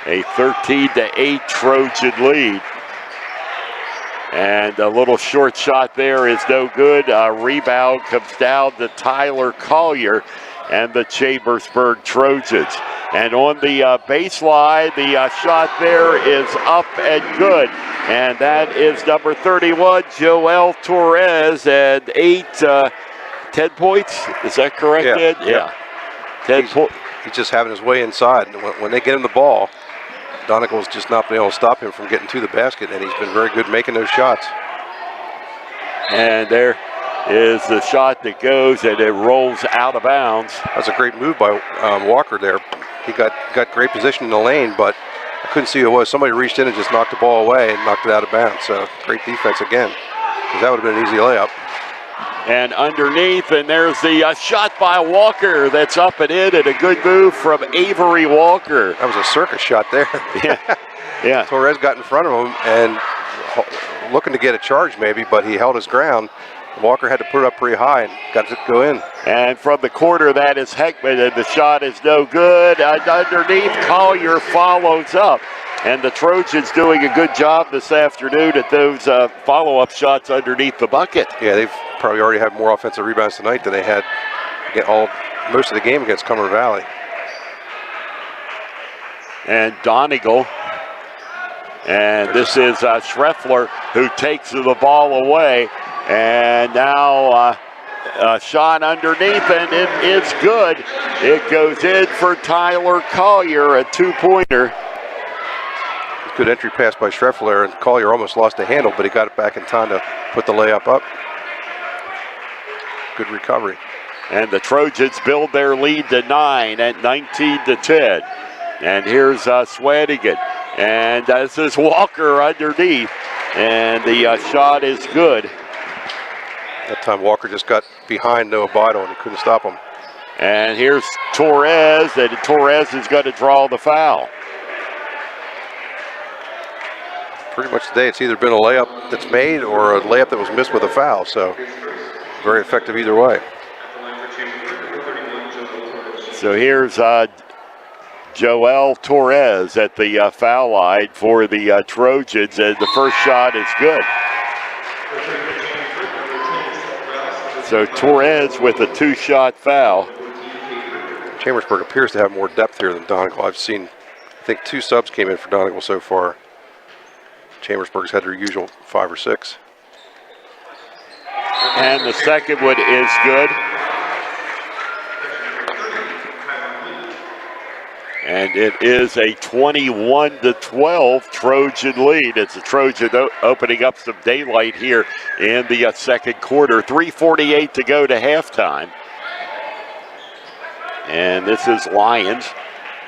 [SPEAKER 3] A 13-8 Trojan lead. And a little short shot there is no good. Rebound comes down to Tyler Collier and the Chambersburg Trojans. And on the baseline, the shot there is up and good. And that is number 31, Joel Torres, and 10 points. Is that correct, Ed? Yeah. 10 points.
[SPEAKER 4] He's just having his way inside. And when they get him the ball, Donegal's just not been able to stop him from getting to the basket, and he's been very good making those shots.
[SPEAKER 3] And there is the shot that goes, and it rolls out of bounds.
[SPEAKER 4] That's a great move by Walker there. He got great position in the lane, but I couldn't see who it was. Somebody reached in and just knocked the ball away and knocked it out of bounds. So great defense again, because that would have been an easy layup.
[SPEAKER 3] And underneath, and there's the shot by Walker that's up and in, and a good move from Avery Walker.
[SPEAKER 4] That was a circus shot there.
[SPEAKER 3] Yeah.
[SPEAKER 4] Torres got in front of him and looking to get a charge maybe, but he held his ground. Walker had to put it up pretty high and got to go in.
[SPEAKER 3] And from the corner, that is Heckman, and the shot is no good. And underneath, Collier follows up. And the Trojans doing a good job this afternoon at those follow-up shots underneath the bucket.
[SPEAKER 4] Yeah, they've probably already had more offensive rebounds tonight than they had most of the game against Cumberland Valley.
[SPEAKER 3] and Donegal. And this is Schreffler who takes the ball away. And now a shot underneath, and it is good. It goes in for Tyler Collier, a two-pointer.
[SPEAKER 4] Good entry pass by Schreffler, and Collier almost lost the handle, but he got it back in time to put the layup up. Good recovery.
[SPEAKER 3] And the Trojans build their lead to 9 at 19-10. And here's Swanigan. And this is Walker underneath. And the shot is good.
[SPEAKER 4] That time Walker just got behind Noah Bidle and he couldn't stop him.
[SPEAKER 3] And here's Torres, and Torres is going to draw the foul.
[SPEAKER 4] Pretty much today it's either been a layup that's made or a layup that was missed with a foul, so very effective either way.
[SPEAKER 3] So here's Joel Torres at the foul line for the Trojans, and the first shot is good. So Torres with a two-shot foul.
[SPEAKER 4] Chambersburg appears to have more depth here than Donegal. I've seen, I think 2 subs came in for Donegal so far. Chambersburg's had their usual 5 or 6.
[SPEAKER 3] And the second one is good. And it is a 21-12 Trojan lead. It's a Trojan opening up some daylight here in the second quarter. 3:48 to go to halftime. And this is Lyons.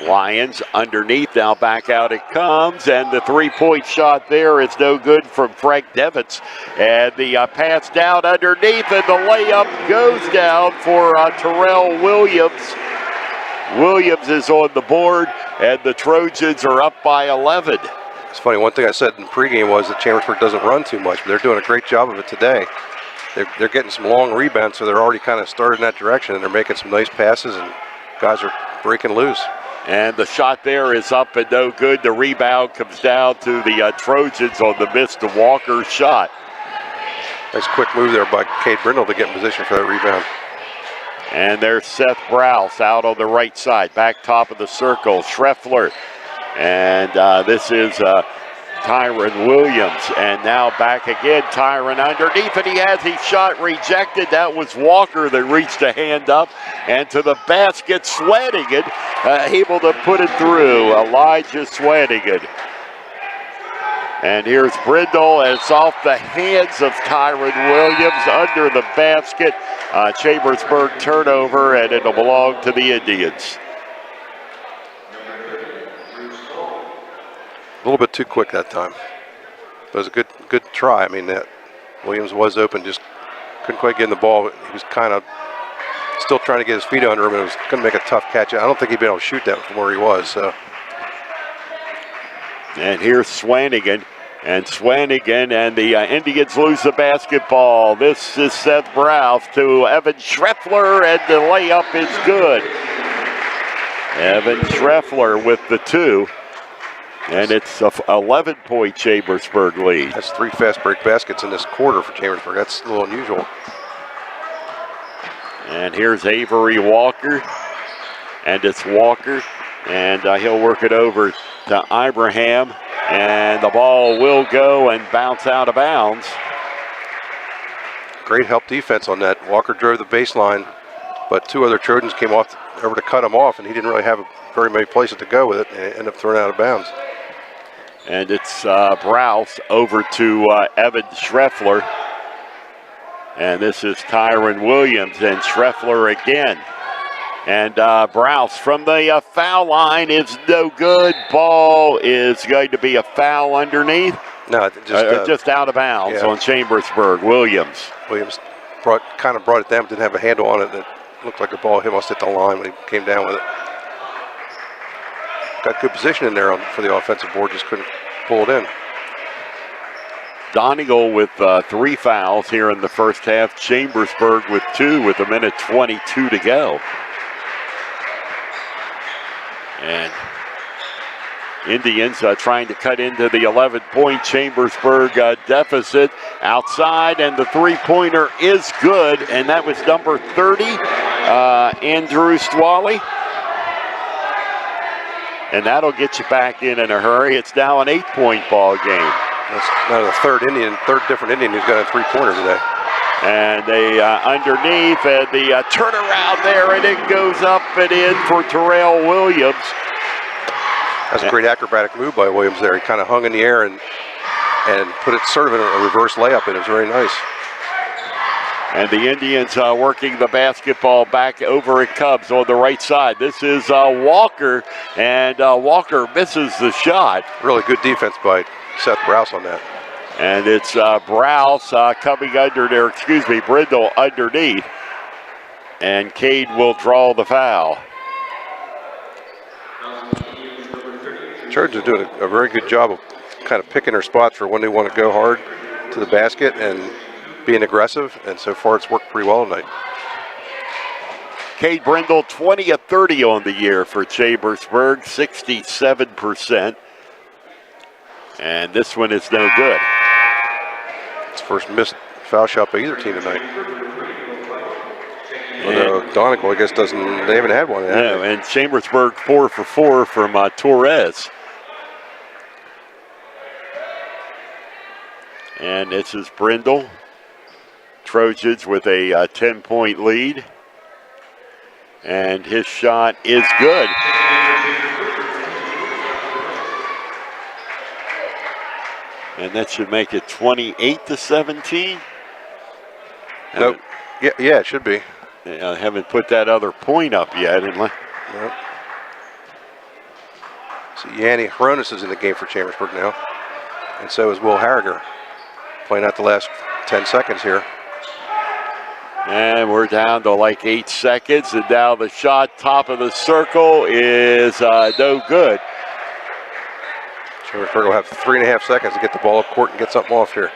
[SPEAKER 3] Lyons underneath, now back out it comes, and the three-point shot there is no good from Frank Devitz. And the pass down underneath, and the layup goes down for Terrell Williams. Williams is on the board, and the Trojans are up by 11.
[SPEAKER 4] It's funny, one thing I said in pregame was that Chambersburg doesn't run too much, but they're doing a great job of it today. They're getting some long rebounds, so they're already kind of started in that direction, and they're making some nice passes, and guys are breaking loose.
[SPEAKER 3] And the shot there is up and no good. The rebound comes down to the Trojans on the miss to Walker's shot.
[SPEAKER 4] Nice quick move there by Cade Brindle to get in position for that rebound.
[SPEAKER 3] And there's Seth Browse out on the right side, back top of the circle. Schreffler. And this is Tyron Williams. And now back again, Tyron underneath, and he has his shot rejected. That was Walker that reached a hand up. And to the basket, Swanigan able to put it through. Elijah Swanigan. And here's Brindle, and it's off the hands of Tyron Williams under the basket. Chambersburg turnover, and it'll belong to the Indians.
[SPEAKER 4] A little bit too quick that time. It was a good try. I mean, Williams was open, just couldn't quite get in the ball. He was kind of still trying to get his feet under him, and it was going to make a tough catch. I don't think he'd been able to shoot that from where he was. So.
[SPEAKER 3] And here's Swanigan. And Swanigan, and the Indians lose the basketball. This is Seth Browse to Evan Schreffler, and the layup is good. Evan Schreffler with the 2. And it's a 11-point Chambersburg lead.
[SPEAKER 4] That's 3 fast break baskets in this quarter for Chambersburg. That's a little unusual.
[SPEAKER 3] And here's Avery Walker. And it's Walker. And he'll work it over to Ibrahim. And the ball will go and bounce out of bounds.
[SPEAKER 4] Great help defense on that. Walker drove the baseline, but 2 other Trojans came off over to cut him off, and he didn't really have very many places to go with it, and it ended up throwing out of bounds.
[SPEAKER 3] And it's Browse over to Evan Schreffler. And this is Tyron Williams, and Schreffler again. And Browse from the foul line is no good. Ball is going to be a foul underneath.
[SPEAKER 4] No,
[SPEAKER 3] just out of bounds on Chambersburg. Williams
[SPEAKER 4] kind of brought it down, but didn't have a handle on it. It looked like the ball must hit the line when he came down with it. Got good position in there for the offensive board, just couldn't pull it in.
[SPEAKER 3] Donegal with 3 fouls here in the first half. Chambersburg with 2 with 1:22 to go. And Indians trying to cut into the 11-point Chambersburg deficit outside, and the three-pointer is good, and that was number 30, Andrew Stwally. and that'll get you back in a hurry. It's now an 8-point ball game.
[SPEAKER 4] That's now the third different Indian who's got a three-pointer today.
[SPEAKER 3] And they underneath, and the turnaround there, and it goes up and in for Terrell Williams.
[SPEAKER 4] That's a great acrobatic move by Williams there. He kind of hung in the air and put it sort of in a reverse layup, and it was very nice.
[SPEAKER 3] And the Indians working the basketball back over at Cubs on the right side. This is Walker, and Walker misses the shot.
[SPEAKER 4] Really good defense by Seth Browse on that.
[SPEAKER 3] And it's Browse coming under there, Brindle underneath. And Cade will draw the foul.
[SPEAKER 4] Trojans are doing a very good job of kind of picking their spots for when they want to go hard to the basket and being aggressive, and so far it's worked pretty well tonight.
[SPEAKER 3] Cade Brindle, 20 of 30 on the year for Chambersburg, 67%. And this one is no good.
[SPEAKER 4] It's first missed foul shot by either team tonight. Although Donegal, I guess, they haven't had one.
[SPEAKER 3] No, and Chambersburg 4 for 4 from Torres. And this is Brindle. Trojans with a 10-point lead. And his shot is good. And that should make it 28-17.
[SPEAKER 4] Nope. Yeah, it should be.
[SPEAKER 3] I haven't put that other point up yet. Nope.
[SPEAKER 4] So Yanni Hronis is in the game for Chambersburg now. And so is Will Harriger. Playing out the last 10 seconds here.
[SPEAKER 3] And we're down to like 8 seconds. And now the shot top of the circle is no good.
[SPEAKER 4] Chambersburg will have 3.5 seconds to get the ball up court and get something off here.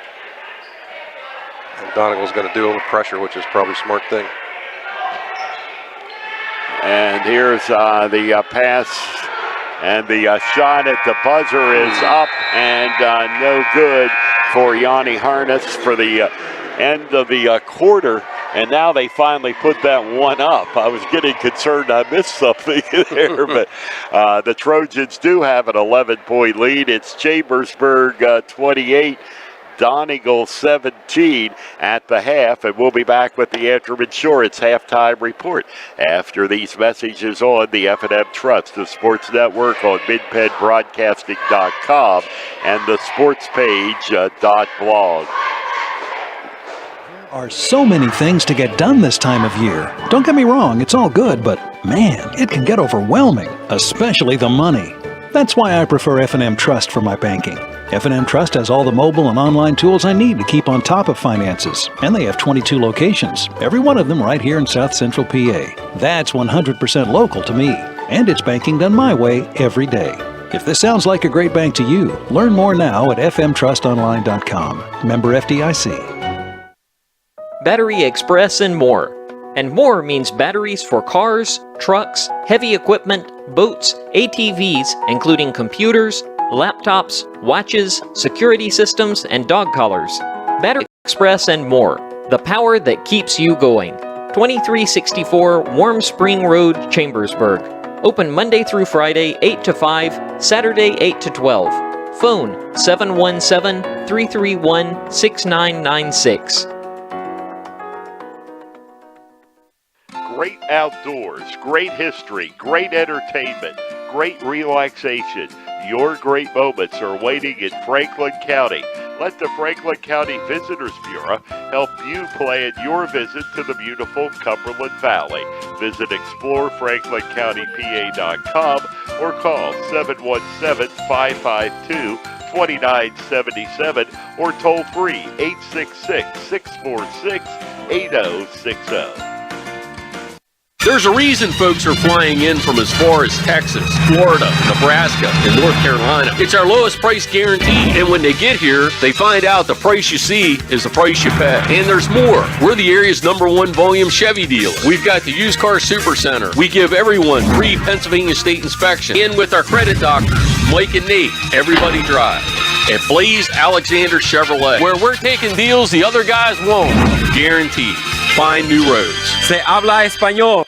[SPEAKER 4] And Donegal's going to do a little pressure, which is probably a smart thing.
[SPEAKER 3] And here's the pass, and the shot at the buzzer is up and no good for Yanni Harness for the end of the quarter. And now they finally put that one up. I was getting concerned I missed something there, but the Trojans do have an 11-point lead. It's Chambersburg 28, Donegal 17 at the half, and we'll be back with the Antrim Insurance halftime report after these messages on the F&M Trust, the sports network on midpenbroadcasting.com and the sportspage.blog.
[SPEAKER 8] Are so many things to get done this time of year. Don't get me wrong, it's all good, but man, it can get overwhelming, especially the money. That's why I prefer F&M Trust for my banking. F&M Trust has all the mobile and online tools I need to keep on top of finances, and they have 22 locations, every one of them right here in South Central PA. That's 100% local to me, and it's banking done my way every day. If this sounds like a great bank to you, learn more now at fmtrustonline.com. Member FDIC.
[SPEAKER 14] Battery Express and more. And more means batteries for cars, trucks, heavy equipment, boats, ATVs, including computers, laptops, watches, security systems, and dog collars. Battery Express and more. The power that keeps you going. 2364 Warm Spring Road, Chambersburg. Open Monday through Friday, 8 to 5, Saturday, 8 to 12. Phone 717-331-6996.
[SPEAKER 3] Great outdoors, great history, great entertainment, great relaxation. Your great moments are waiting in Franklin County. Let the Franklin County Visitors Bureau help you plan your visit to the beautiful Cumberland Valley. Visit explorefranklincountypa.com or call 717-552-2977 or toll free 866-646-8060.
[SPEAKER 12] There's a reason folks are flying in from as far as Texas, Florida, Nebraska, and North Carolina. It's our lowest price guarantee, and when they get here, they find out the price you see is the price you pay. And there's more. We're the area's #1 volume Chevy dealer. We've got the Used Car Super Center. We give everyone free Pennsylvania State inspection. And with our credit doctors, Mike and Nate, everybody drive. At Blaze Alexander Chevrolet, where we're taking deals the other guys won't. Guaranteed. Find new roads.
[SPEAKER 17] Se habla español.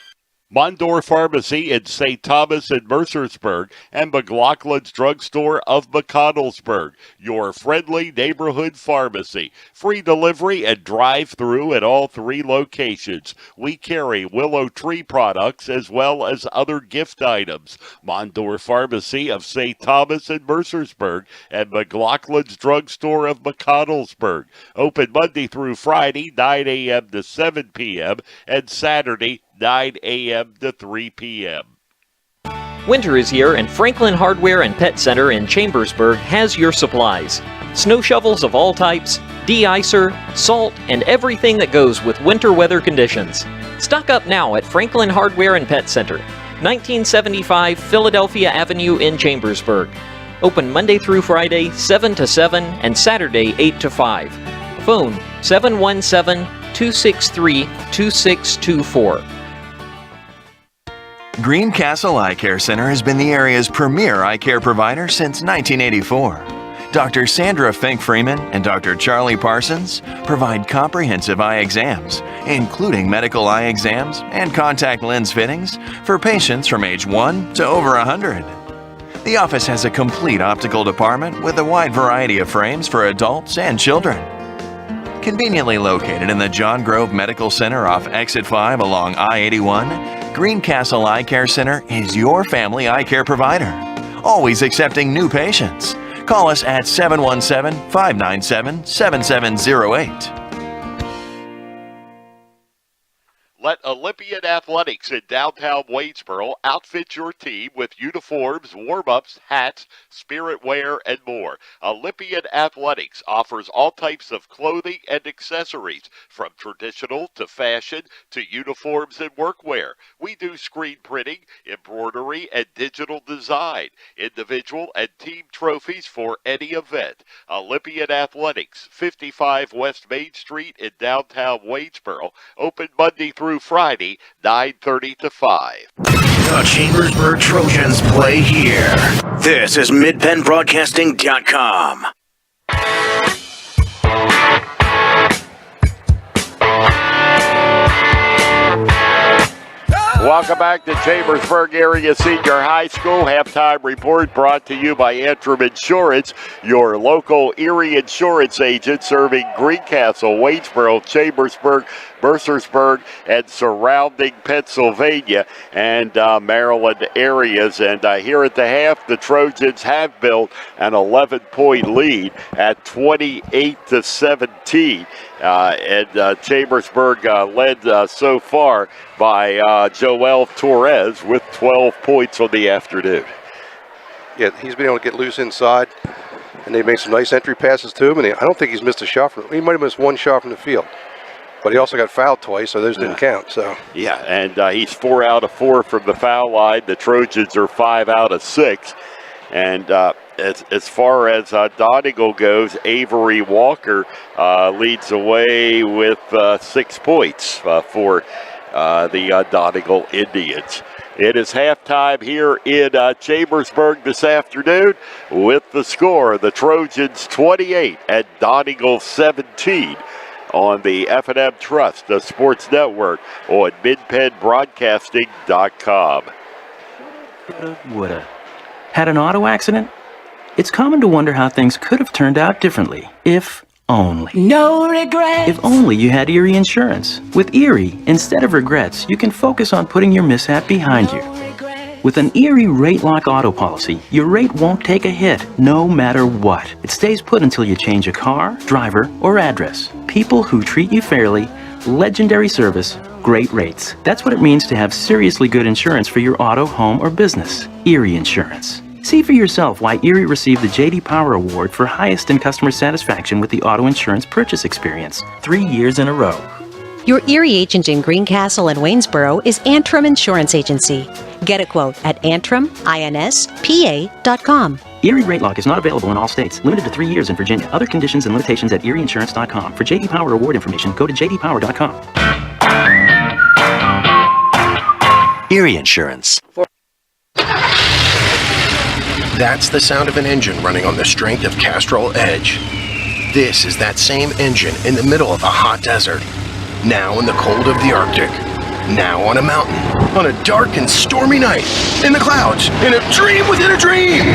[SPEAKER 3] Mondor Pharmacy in St. Thomas and Mercersburg, and McLaughlin's Drugstore of McConnellsburg, your friendly neighborhood pharmacy. Free delivery and drive-through at all 3 locations. We carry Willow Tree products as well as other gift items. Mondor Pharmacy of St. Thomas and Mercersburg, and McLaughlin's Drugstore of McConnellsburg. Open Monday through Friday, 9 a.m. to 7 p.m., and Saturday, 9 a.m. to 3 p.m.
[SPEAKER 14] Winter is here, and Franklin Hardware and Pet Center in Chambersburg has your supplies. Snow shovels of all types, de-icer, salt, and everything that goes with winter weather conditions. Stock up now at Franklin Hardware and Pet Center, 1975 Philadelphia Avenue in Chambersburg. Open Monday through Friday, 7 to 7, and Saturday, 8 to 5. Phone 717-263-2624.
[SPEAKER 2] Greencastle Eye Care Center has been the area's premier eye care provider since 1984. Dr. Sandra Fink-Freeman and Dr. Charlie Parsons provide comprehensive eye exams, including medical eye exams and contact lens fittings for patients from age 1 to over 100. The office has a complete optical department with a wide variety of frames for adults and children. Conveniently located in the John Grove Medical Center off Exit 5 along I-81, Greencastle Eye Care Center is your family eye care provider, always accepting new patients. Call us at 717-597-7708.
[SPEAKER 3] Let Olympian Athletics in downtown Waynesboro outfit your team with uniforms, warm-ups, hats, spirit wear, and more. Olympian Athletics offers all types of clothing and accessories, from traditional to fashion to uniforms and workwear. We do screen printing, embroidery, and digital design, individual and team trophies for any event. Olympian Athletics, 55 West Main Street in downtown Waynesboro, open Monday through Friday, 9:30 to 5.
[SPEAKER 10] The Chambersburg Trojans play here. This is MidPennBroadcasting.com.
[SPEAKER 3] Welcome back to Chambersburg Area Senior High School. Halftime report brought to you by Antrim Insurance, your local Erie insurance agent serving Greencastle, Waynesboro, Chambersburg, Mercersburg, and surrounding Pennsylvania and Maryland areas. And here at the half, the Trojans have built an 11-point lead at 28-17. Chambersburg led so far by Joel Torres with 12 points on the afternoon.
[SPEAKER 4] Yeah, he's been able to get loose inside, and they made some nice entry passes to him. And I don't think he's missed a shot from. He might have missed one shot from the field, but he also got fouled twice, so those didn't count. So
[SPEAKER 3] yeah, and he's 4 out of 4 from the foul line. The Trojans are 5 out of 6, and as far as Donegal goes, Avery Walker leads away with 6 points for the Donegal Indians. It is halftime here in Chambersburg this afternoon with the score, the Trojans 28 and Donegal 17 on the F&M Trust, the sports network on MidPennBroadcasting.com.
[SPEAKER 5] Woulda. Had an auto accident? It's common to wonder how things could have turned out differently, if only.
[SPEAKER 17] No regrets.
[SPEAKER 5] If only you had Erie Insurance. With Erie, instead of regrets, you can focus on putting your mishap behind you. With an Erie Rate Lock auto policy, your rate won't take a hit, no matter what. It stays put until you change a car, driver, or address. People who treat you fairly, legendary service, great rates. That's what it means to have seriously good insurance for your auto, home, or business. Erie Insurance. See for yourself why Erie received the J.D. Power Award for highest in customer satisfaction with the auto insurance purchase experience 3 years in a row.
[SPEAKER 7] Your Erie agent in Greencastle and Waynesboro is Antrim Insurance Agency. Get a quote at AntrimInspa.com.
[SPEAKER 5] Erie Rate Lock is not available in all states. Limited to 3 years in Virginia. Other conditions and limitations at ErieInsurance.com. For J.D. Power Award information, go to JDPower.com.
[SPEAKER 10] Erie Insurance. That's the sound of an engine running on the strength of Castrol Edge. This is that same engine in the middle of a hot desert. Now in the cold of the Arctic. Now on a mountain, on a dark and stormy night, in the clouds, in a dream within a dream.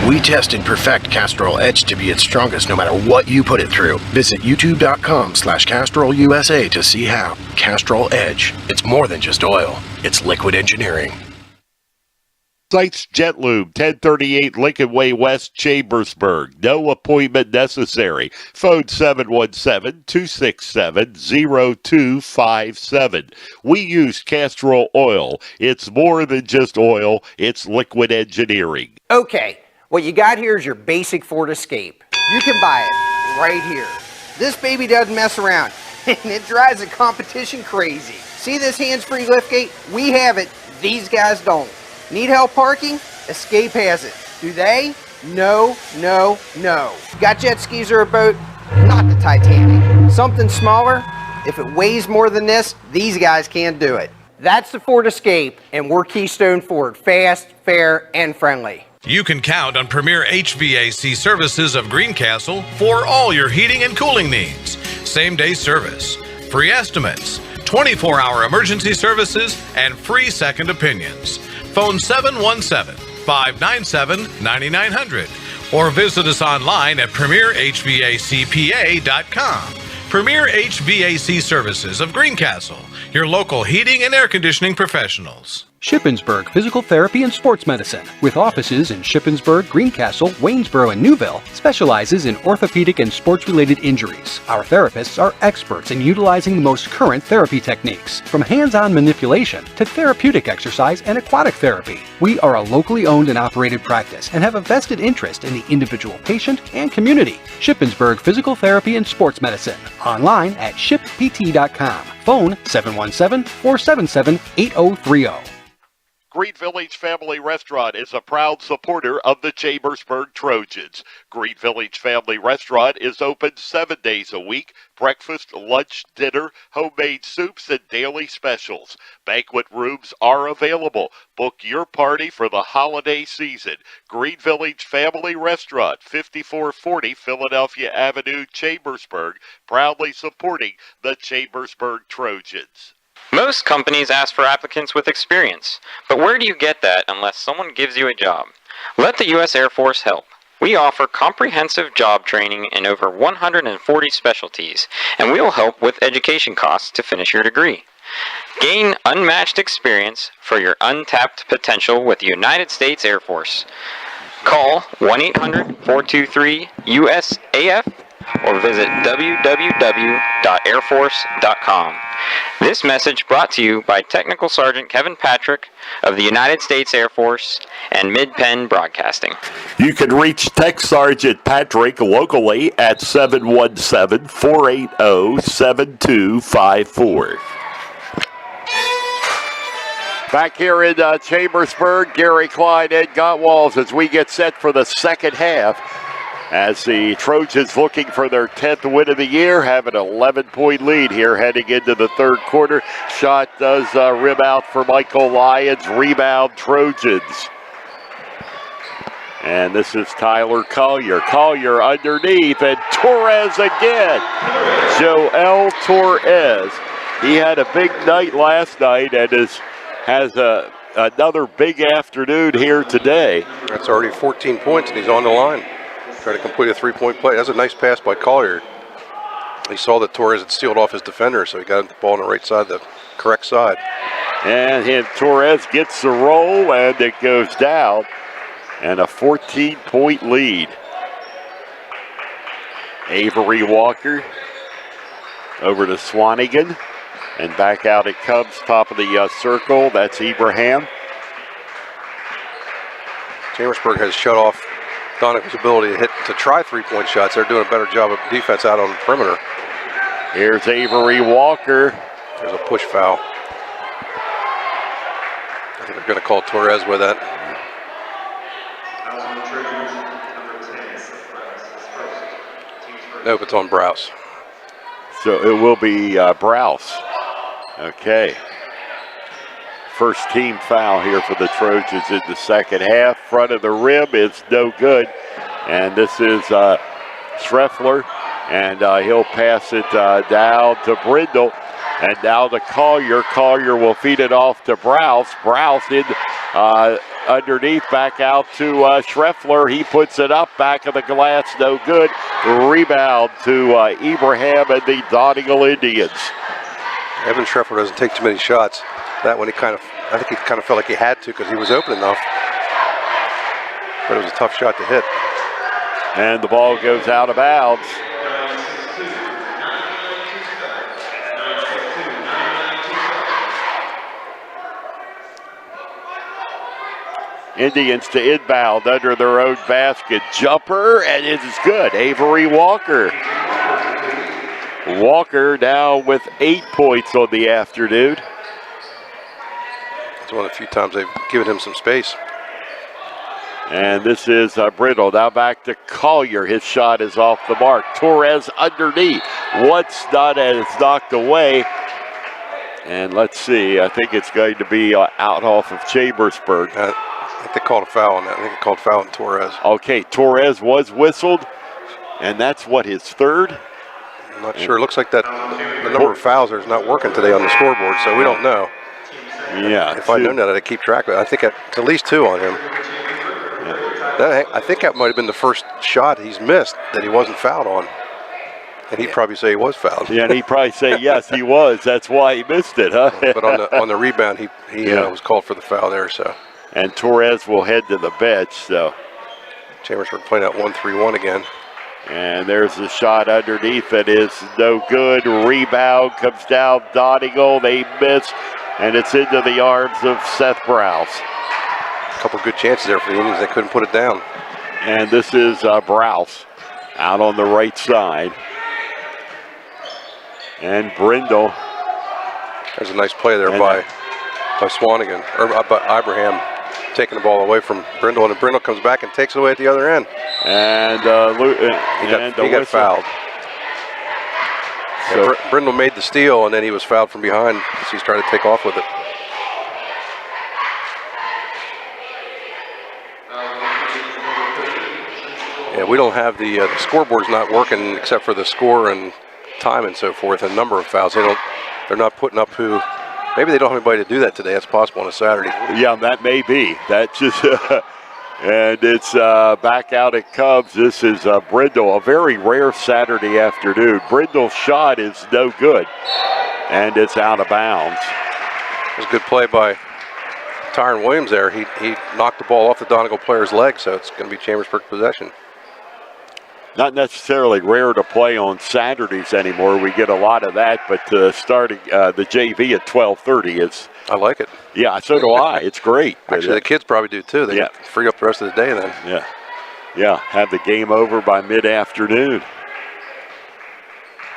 [SPEAKER 10] We test and perfect Castrol Edge to be its strongest no matter what you put it through. Visit youtube.com/CastrolUSA to see how. Castrol Edge. It's more than just oil. It's liquid engineering.
[SPEAKER 3] Sites Jet Lube, 1038 Lincoln Way West, Chambersburg. No appointment necessary. Phone 717-267-0257. We use Castrol oil. It's more than just oil. It's liquid engineering.
[SPEAKER 11] Okay, what you got here is your basic Ford Escape. You can buy it right here. This baby doesn't mess around, and it drives the competition crazy. See this hands-free liftgate? We have it. These guys don't. Need help parking? Escape has it. Do they? No, no, no. Got jet skis or a boat? Not the Titanic. Something smaller? If it weighs more than this, these guys can't do it. That's the Ford Escape, and we're Keystone Ford. Fast, fair, and friendly.
[SPEAKER 16] You can count on Premier HVAC Services of Greencastle for all your heating and cooling needs. Same-day service, free estimates, 24-hour emergency services, and free second opinions. Phone 717-597-9900 or visit us online at premierhvacpa.com. Premier HVAC Services of Greencastle, your local heating and air conditioning professionals.
[SPEAKER 13] Shippensburg Physical Therapy and Sports Medicine, with offices in Shippensburg, Greencastle, Waynesboro, and Newville, specializes in orthopedic and sports-related injuries. Our therapists are experts in utilizing the most current therapy techniques, from hands-on manipulation to therapeutic exercise and aquatic therapy. We are a locally owned and operated practice and have a vested interest in the individual patient and community. Shippensburg Physical Therapy and Sports Medicine, online at shippt.com. Phone 717-477-8030.
[SPEAKER 3] Green Village Family Restaurant is a proud supporter of the Chambersburg Trojans. Green Village Family Restaurant is open 7 days a week. Breakfast, lunch, dinner, homemade soups, and daily specials. Banquet rooms are available. Book your party for the holiday season. Green Village Family Restaurant, 5440 Philadelphia Avenue, Chambersburg, proudly supporting the Chambersburg Trojans.
[SPEAKER 15] Most companies ask for applicants with experience, but where do you get that unless someone gives you a job? Let the U.S. Air Force help. We offer comprehensive job training in over 140 specialties, and we'll help with education costs to finish your degree. Gain unmatched experience for your untapped potential with the United States Air Force. Call 1-800-423-USAF or visit www.airforce.com. This message brought to you by Technical Sergeant Kevin Patrick of the United States Air Force and Mid-Penn Broadcasting.
[SPEAKER 3] You can reach Tech Sergeant Patrick locally at 717-480-7254. Back here in Chambersburg, Gary Klein, Ed Gottwals, as we get set for the second half. As the Trojans looking for their 10th win of the year, have an 11-point lead here heading into the third quarter. Shot does rim out for Michael Lyons. Rebound Trojans. And this is Tyler Collier. Collier underneath, and Torres again. Joel Torres. He had a big night last night and has another big afternoon here today.
[SPEAKER 4] That's already 14 points, and he's on the line. Trying to complete a three-point play. That's a nice pass by Collier. He saw that Torres had sealed off his defender, so he got the ball on the right side, the correct side.
[SPEAKER 3] And Torres gets the roll, and it goes down. And a 14-point lead. Avery Walker over to Swanigan. And back out it comes, top of the circle. That's Ibrahim.
[SPEAKER 4] Chambersburg has shut off Donegal's ability to try three-point shots. They're doing a better job of defense out on the perimeter.
[SPEAKER 3] Here's Avery Walker.
[SPEAKER 4] There's a push foul. I think they're going to call Torres with that. Nope, it's on Browse.
[SPEAKER 3] So it will be Browse. Okay. First team foul here for the Trojans in the second half. Front of the rim is no good. And this is Schreffler. And he'll pass it down to Brindle. And now to Collier. Collier will feed it off to Browse. Browse in underneath, back out to Schreffler. He puts it up, back of the glass, no good. Rebound to Ibrahim and the Donegal Indians.
[SPEAKER 4] Evan Schreffler doesn't take too many shots. That one, I think he kind of felt like he had to because he was open enough. But it was a tough shot to hit.
[SPEAKER 3] And the ball goes out of bounds. Indians to inbound under their own basket. Jumper, and it is good. Avery Walker. Walker now with 8 points on the afternoon.
[SPEAKER 4] It's one of the few times they've given him some space.
[SPEAKER 3] And this is Brittle. Now back to Collier. His shot is off the mark. Torres underneath. Once not as knocked away. And let's see. I think it's going to be out off of Chambersburg.
[SPEAKER 4] I think they called a foul on that. I think they called a foul on Torres.
[SPEAKER 3] Okay, Torres was whistled. And that's what, his third?
[SPEAKER 4] I'm not sure. It looks like that the number of fouls there is not working today on the scoreboard, so we don't know.
[SPEAKER 3] Yeah.
[SPEAKER 4] If I'd known that, I'd keep track of it. I think it's at least 2 on him. Yeah. I think that might have been the first shot he's missed that he wasn't fouled on. And he'd probably say he was fouled.
[SPEAKER 3] Yeah, and he'd probably say, yes, he was. That's why he missed it, huh?
[SPEAKER 4] But on the rebound, he was called for the foul there. So.
[SPEAKER 3] And Torres will head to the bench. So
[SPEAKER 4] Chambersburg playing out 1-3-1 again.
[SPEAKER 3] And there's the shot underneath that is no good. Rebound comes down Donegal. They miss, and it's into the arms of Seth Browse.
[SPEAKER 4] A couple good chances there for the Indians. They couldn't put it down.
[SPEAKER 3] And this is Browse out on the right side. And Brindle.
[SPEAKER 4] There's a nice play there by Swanigan, or by Ibrahim, taking the ball away from Brindle, and Brindle comes back and takes it away at the other end.
[SPEAKER 3] And
[SPEAKER 4] he got fouled. So Brindle made the steal, and then he was fouled from behind as he's trying to take off with it. Yeah, we don't have the scoreboard's not working except for the score and time and so forth, and number of fouls. They're not putting up who. Maybe they don't have anybody to do that today. That's possible on a Saturday.
[SPEAKER 3] Yeah, that may be. That just and it's back out it comes. This is Brindle, a very rare Saturday afternoon. Brindle's shot is no good, and it's out of bounds.
[SPEAKER 4] It was a good play by Tyron Williams there. He knocked the ball off the Donegal player's leg, so it's going to be Chambersburg possession.
[SPEAKER 3] Not necessarily rare to play on Saturdays anymore. We get a lot of that, but starting the JV at 12:30 is.
[SPEAKER 4] I like it.
[SPEAKER 3] Yeah, so do I. It's great.
[SPEAKER 4] Actually, the kids probably do too. They get free up the rest of the day then.
[SPEAKER 3] Yeah. Have the game over by mid-afternoon.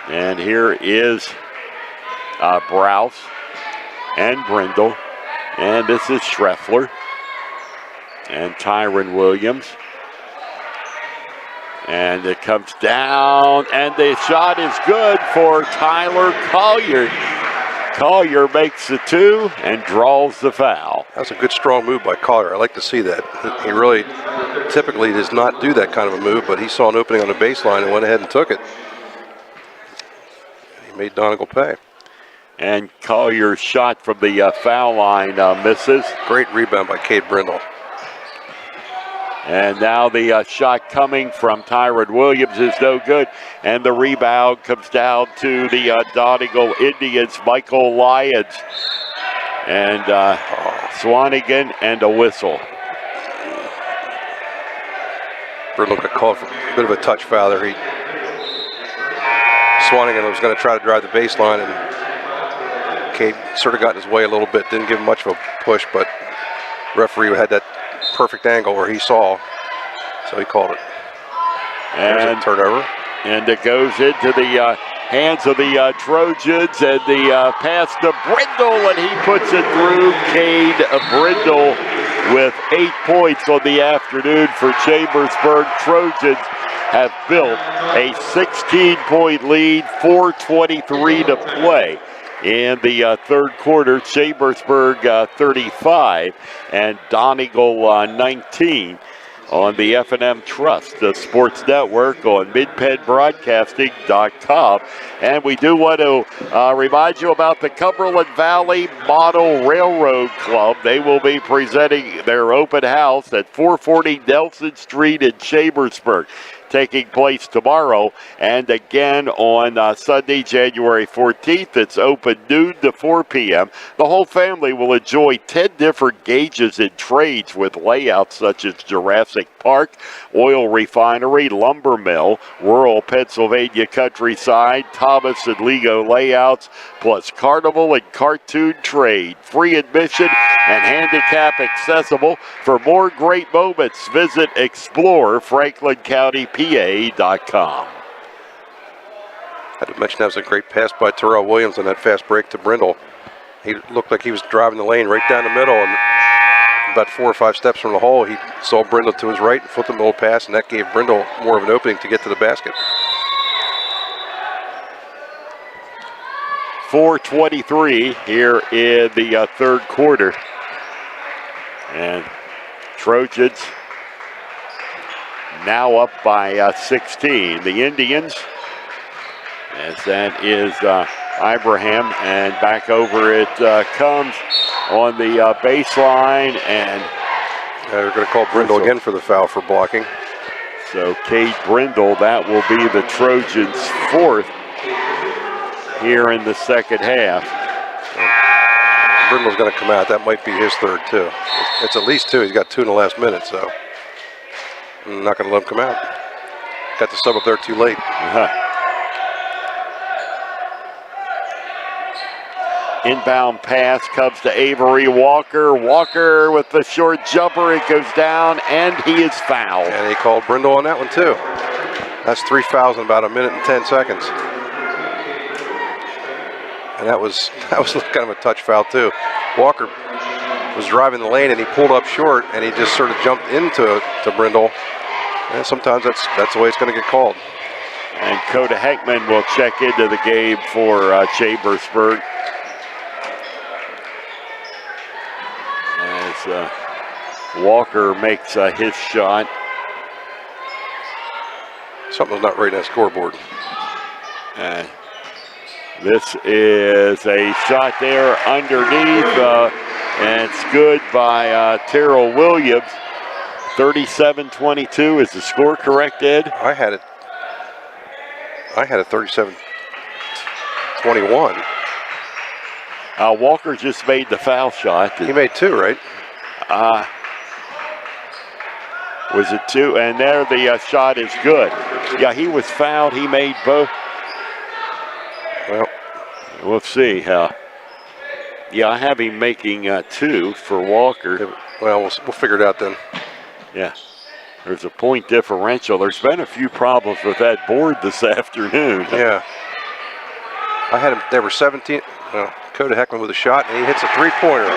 [SPEAKER 3] And here is Browse and Brindle, and this is Schreffler and Tyron Williams. And it comes down, and the shot is good for Tyler Collier. Collier makes the 2 and draws the foul.
[SPEAKER 4] That's a good, strong move by Collier. I like to see that. He really typically does not do that kind of a move, but he saw an opening on the baseline and went ahead and took it. He made Donegal pay.
[SPEAKER 3] And Collier's shot from the foul line misses.
[SPEAKER 4] Great rebound by Cade Brindle.
[SPEAKER 3] And now the shot coming from Tyron Williams is no good. And the rebound comes down to the Donegal Indians, Michael Lyons. And Swanigan and a whistle.
[SPEAKER 4] Brindle got called for a bit of a touch foul there. Swanigan was going to try to drive the baseline, and Cade sort of got in his way a little bit. Didn't give him much of a push, but referee had that perfect angle where he saw, so he called it.
[SPEAKER 3] And
[SPEAKER 4] a turnover.
[SPEAKER 3] And it goes into the hands of the Trojans, and the pass to Brindle, and he puts it through. Cade Brindle with 8 points on the afternoon for Chambersburg. Trojans have built a 16-point lead, 4:23 to play. In the third quarter, Chambersburg 35 and Donegal 19. on the F&M Trust, the sports network on midpenbroadcasting.com. And we do want to remind you about the Cumberland Valley Model Railroad Club. They will be presenting their open house at 440 Nelson Street in Chambersburg, taking place tomorrow and again on Sunday, January 14th. It's open noon to 4 p.m. The whole family will enjoy 10 different gauges and trades with layouts such as Jurassic Park, oil refinery, lumber mill, rural Pennsylvania countryside, Thomas and Lego layouts, plus carnival and cartoon trade. Free admission and handicap accessible. For more great moments, visit ExploreFranklinCountyPA.com.
[SPEAKER 4] I had to mention that was a great pass by Terrell Williams on that fast break to Brindle. He looked like he was driving the lane right down the middle, and about 4 or 5 steps from the hole, he saw Brindle to his right and flipped him a little pass, and that gave Brindle more of an opening to get to the basket.
[SPEAKER 3] 4:23 here in the third quarter. And Trojans now up by 16. The Indians, as that is Ibrahim, and back over it comes on the baseline, and
[SPEAKER 4] they're going to call Brindle again for the foul for blocking.
[SPEAKER 3] So Cade Brindle, that will be the Trojans' 4th here in the second half.
[SPEAKER 4] Brindle's going to come out. That might be his 3rd too. It's at least 2. He's got 2 in the last minute, so I'm not going to let him come out. Got the sub up there too late.
[SPEAKER 3] Inbound pass comes to Avery Walker. Walker with the short jumper. It goes down, and he is fouled.
[SPEAKER 4] And he called Brindle on that one too. That's 3 fouls in about a minute and 10 seconds. And that was kind of a touch foul too. Walker was driving the lane and he pulled up short and he just sort of jumped into Brindle. And sometimes that's the way it's going to get called.
[SPEAKER 3] And Coda Heckman will check into the game for Chambersburg. As Walker makes his shot.
[SPEAKER 4] Something's not right in that scoreboard.
[SPEAKER 3] This is a shot there underneath, and it's good by Terrell Williams. 37-22. Is the score correct, Ed?
[SPEAKER 4] I had it 37-21.
[SPEAKER 3] Walker just made the foul shot.
[SPEAKER 4] He made 2, right?
[SPEAKER 3] Was it 2? And there the shot is good. Yeah, he was fouled. He made both.
[SPEAKER 4] Well,
[SPEAKER 3] we'll see. Yeah, I have him making 2 for Walker.
[SPEAKER 4] Well, we'll figure it out then.
[SPEAKER 3] Yeah, there's a point differential. There's been a few problems with that board this afternoon.
[SPEAKER 4] Yeah. I had him, there were 17. Coda Heckman with a shot, and he hits a 3-pointer.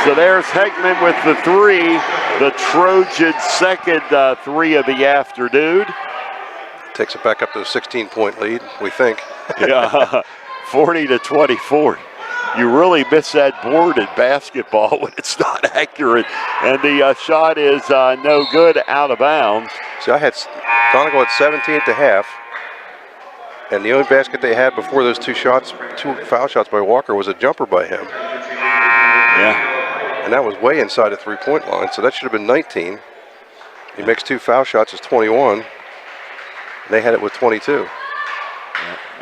[SPEAKER 3] So there's Heckman with the 3, the Trojans' second 3 of the afternoon.
[SPEAKER 4] Takes it back up to a 16-point lead, we think.
[SPEAKER 3] Yeah, 40-24. You really miss that board in basketball when it's not accurate. And the shot is no good, out of bounds.
[SPEAKER 4] See, I had Donegal at 17 at the half. And the only basket they had before those 2 foul shots by Walker was a jumper by him.
[SPEAKER 3] Yeah.
[SPEAKER 4] And that was way inside the 3-point line, so that should have been 19. He makes 2 foul shots, it's 21. And they had it with 22.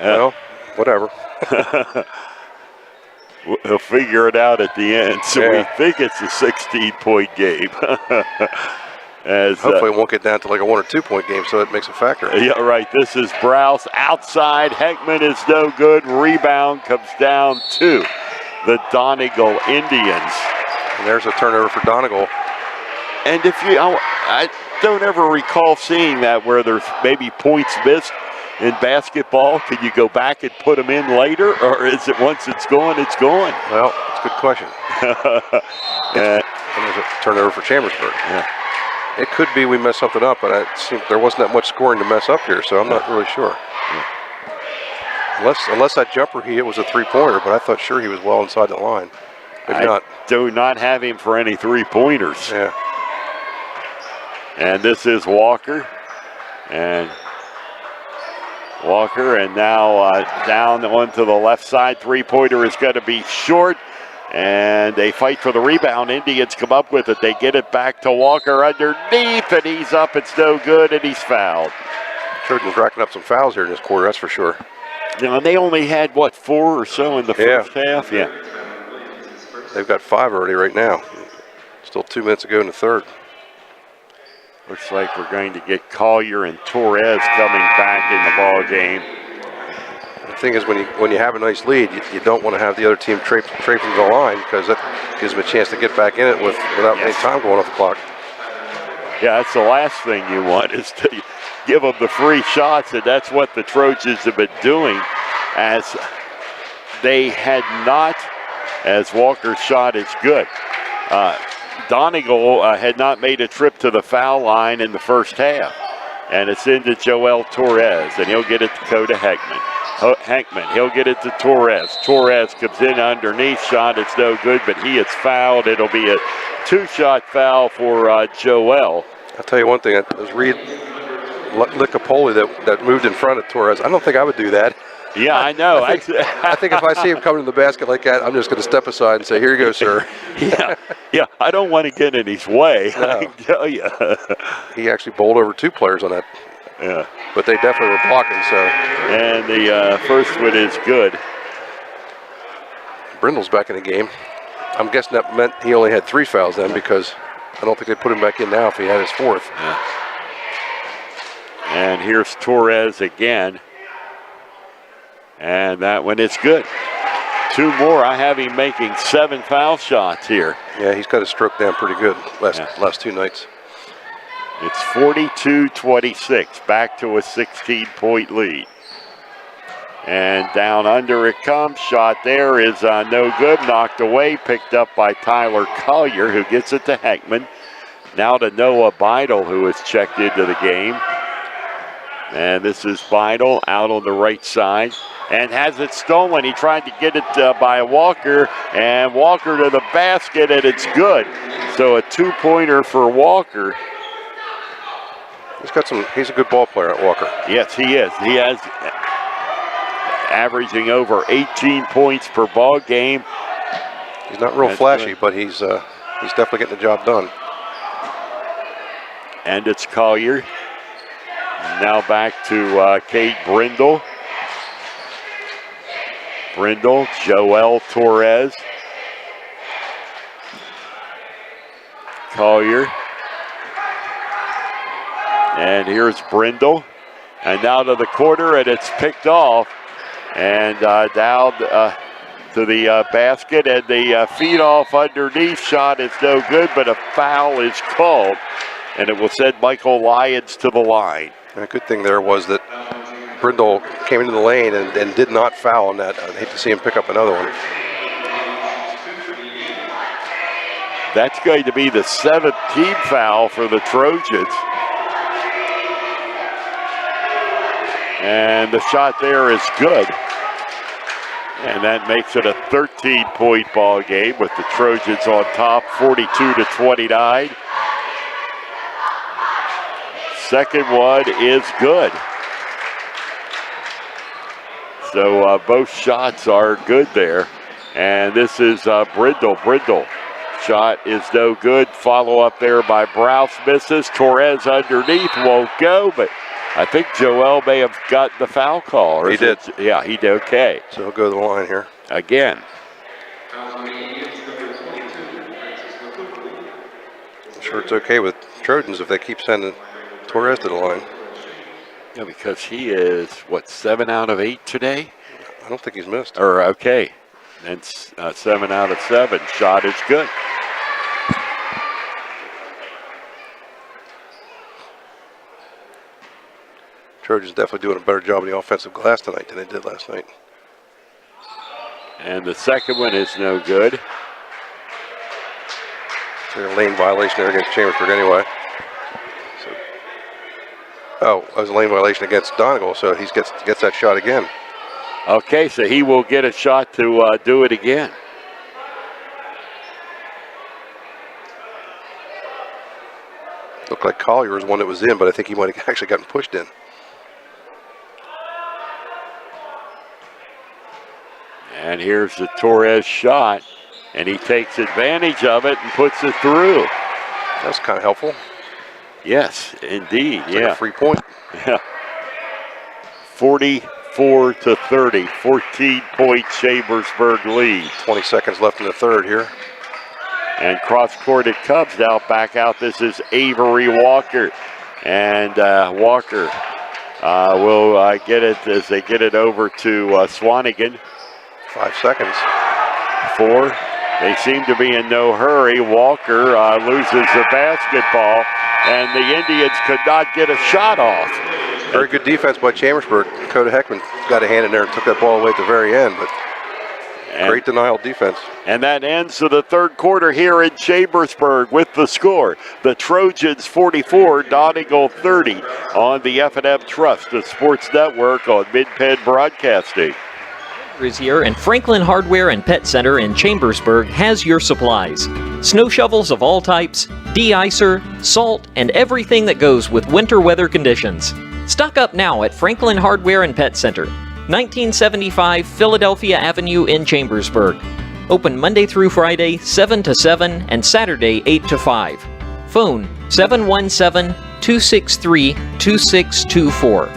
[SPEAKER 4] Well, whatever.
[SPEAKER 3] We'll figure it out at the end. So we think it's a 16-point game.
[SPEAKER 4] Hopefully it won't get down to like a 1 or 2-point game, so it makes a factor.
[SPEAKER 3] Yeah, right. This is Browse outside. Heckman is no good. Rebound comes down to the Donegal Indians.
[SPEAKER 4] And there's a turnover for Donegal.
[SPEAKER 3] And if I don't ever recall seeing that where there's maybe points missed in basketball. Can you go back and put them in later, or is it once it's gone, it's gone?
[SPEAKER 4] Well, it's a good question. And there's a turnover for Chambersburg.
[SPEAKER 3] Yeah.
[SPEAKER 4] It could be we messed something up, but it seemed there wasn't that much scoring to mess up here, so I'm not really sure. Unless that jumper he hit was a 3-pointer, but I thought sure he was well inside the line. Maybe not.
[SPEAKER 3] Do not have him for any 3-pointers.
[SPEAKER 4] Yeah.
[SPEAKER 3] And this is Walker. And now down onto the left side. Three-pointer is going to be short. And they fight for the rebound. Indians come up with it. They get it back to Walker underneath, and he's up. It's no good, and he's fouled.
[SPEAKER 4] Trojan's racking up some fouls here in this quarter, that's for sure.
[SPEAKER 3] Now, they only had, 4 or so in the first half? Yeah.
[SPEAKER 4] They've got 5 already right now. Still 2 minutes to go in the third.
[SPEAKER 3] Looks like we're going to get Collier and Torres coming back in the ball game.
[SPEAKER 4] The thing is, when you have a nice lead, you don't want to have the other team traipsing the line, because that gives them a chance to get back in it without any time going off the clock.
[SPEAKER 3] Yeah, that's the last thing you want, is to give them the free shots, and that's what the Trojans have been doing, as they had not, as Walker's shot is good. Donegal had not made a trip to the foul line in the first half, and it's into Joel Torres, and he'll get it to Coda Heckman. He'll get it to Torres. Torres comes in underneath, shot, it's no good, but he is fouled. It'll be a 2-shot foul for Joel.
[SPEAKER 4] I'll tell you one thing, it was Reed Licapoli that moved in front of Torres. I don't think I would do that.
[SPEAKER 3] Yeah, I know.
[SPEAKER 4] I think if I see him coming to the basket like that, I'm just going to step aside and say, here you go, sir.
[SPEAKER 3] Yeah, I don't want to get in his way,
[SPEAKER 4] no.
[SPEAKER 3] I can tell you.
[SPEAKER 4] He actually bowled over 2 players on that.
[SPEAKER 3] Yeah.
[SPEAKER 4] But they definitely were blocking, so.
[SPEAKER 3] And the first one is good.
[SPEAKER 4] Brindle's back in the game. I'm guessing that meant he only had 3 fouls then, because I don't think they put him back in now if he had his 4th.
[SPEAKER 3] Yeah. And here's Torres again. And that one is good. 2 more. I have him making 7 foul shots here.
[SPEAKER 4] Yeah, he's got his stroke down pretty good last 2 nights.
[SPEAKER 3] It's 42-26, back to a 16-point lead. And down under it comes. Shot there is no good. Knocked away, picked up by Tyler Collier, who gets it to Heckman. Now to Noah Beidel, who has checked into the game. And this is Beidel out on the right side and has it stolen. He tried to get it by Walker, and Walker to the basket, and it's good. So a 2-pointer for Walker.
[SPEAKER 4] He's a good ball player at Walker.
[SPEAKER 3] Yes, he is. He has averaging over 18 points per ball game.
[SPEAKER 4] He's not real flashy, but he's definitely getting the job done.
[SPEAKER 3] And it's Collier. Now back to Cade Brindle. Joel Torres. Collier. And here's Brindle. And now to the corner, and it's picked off. And down to the basket, and the feed off underneath shot is no good, but a foul is called. And it will send Michael Lyons to the line.
[SPEAKER 4] And a good thing there was that Brindle came into the lane and did not foul on that. I'd hate to see him pick up another one.
[SPEAKER 3] That's going to be the 7th team foul for the Trojans. And the shot there is good. And that makes it a 13-point ball game with the Trojans on top, 42-29. Second one is good. So both shots are good there. And this is Brindle. Shot is no good. Follow up there by Browse, misses. Torres underneath, won't go, but I think Joel may have gotten the foul call.
[SPEAKER 4] He did.
[SPEAKER 3] Yeah, he did. Okay.
[SPEAKER 4] So he'll go to the line here.
[SPEAKER 3] Again.
[SPEAKER 4] I'm sure it's okay with Trojans if they keep sending Torres to the line.
[SPEAKER 3] Yeah, because he is, 7 out of 8 today?
[SPEAKER 4] I don't think he's missed.
[SPEAKER 3] Or, okay. And 7 out of 7. Shot is good.
[SPEAKER 4] Trojans definitely doing a better job of the offensive glass tonight than they did last night.
[SPEAKER 3] And the second one is no good.
[SPEAKER 4] There's a lane violation there against Chambersburg anyway. Oh, it was a lane violation against Donegal, so he gets that shot again.
[SPEAKER 3] Okay, so he will get a shot to do it again.
[SPEAKER 4] Looked like Collier was one that was in, but I think he might have actually gotten pushed in.
[SPEAKER 3] And here's the Torres shot, and he takes advantage of it and puts it through.
[SPEAKER 4] That was kind of helpful.
[SPEAKER 3] Yes, indeed.
[SPEAKER 4] It's like a free point.
[SPEAKER 3] Yeah. 44-30, 14-point Chambersburg lead.
[SPEAKER 4] 20 seconds left in the third here.
[SPEAKER 3] And cross-court it comes now. Back out. This is Avery Walker. And Walker will get it as they get it over to Swanigan.
[SPEAKER 4] 5 seconds.
[SPEAKER 3] 4. They seem to be in no hurry. Walker loses the basketball, and the Indians could not get a shot off.
[SPEAKER 4] Very good defense by Chambersburg. Dakota Heckman got a hand in there and took that ball away at the very end, but great denial defense.
[SPEAKER 3] And that ends the third quarter here in Chambersburg with the score. The Trojans 44, Donegal 30 on the F&M Trust, the Sports Network on Mid-Penn Broadcasting.
[SPEAKER 14] Is here, and Franklin Hardware and Pet Center in Chambersburg has your supplies. Snow shovels of all types, de-icer, salt, and everything that goes with winter weather conditions. Stock up now at Franklin Hardware and Pet Center, 1975 Philadelphia Avenue in Chambersburg. Open Monday through Friday, 7 to 7, and Saturday, 8 to 5. Phone 717-263-2624.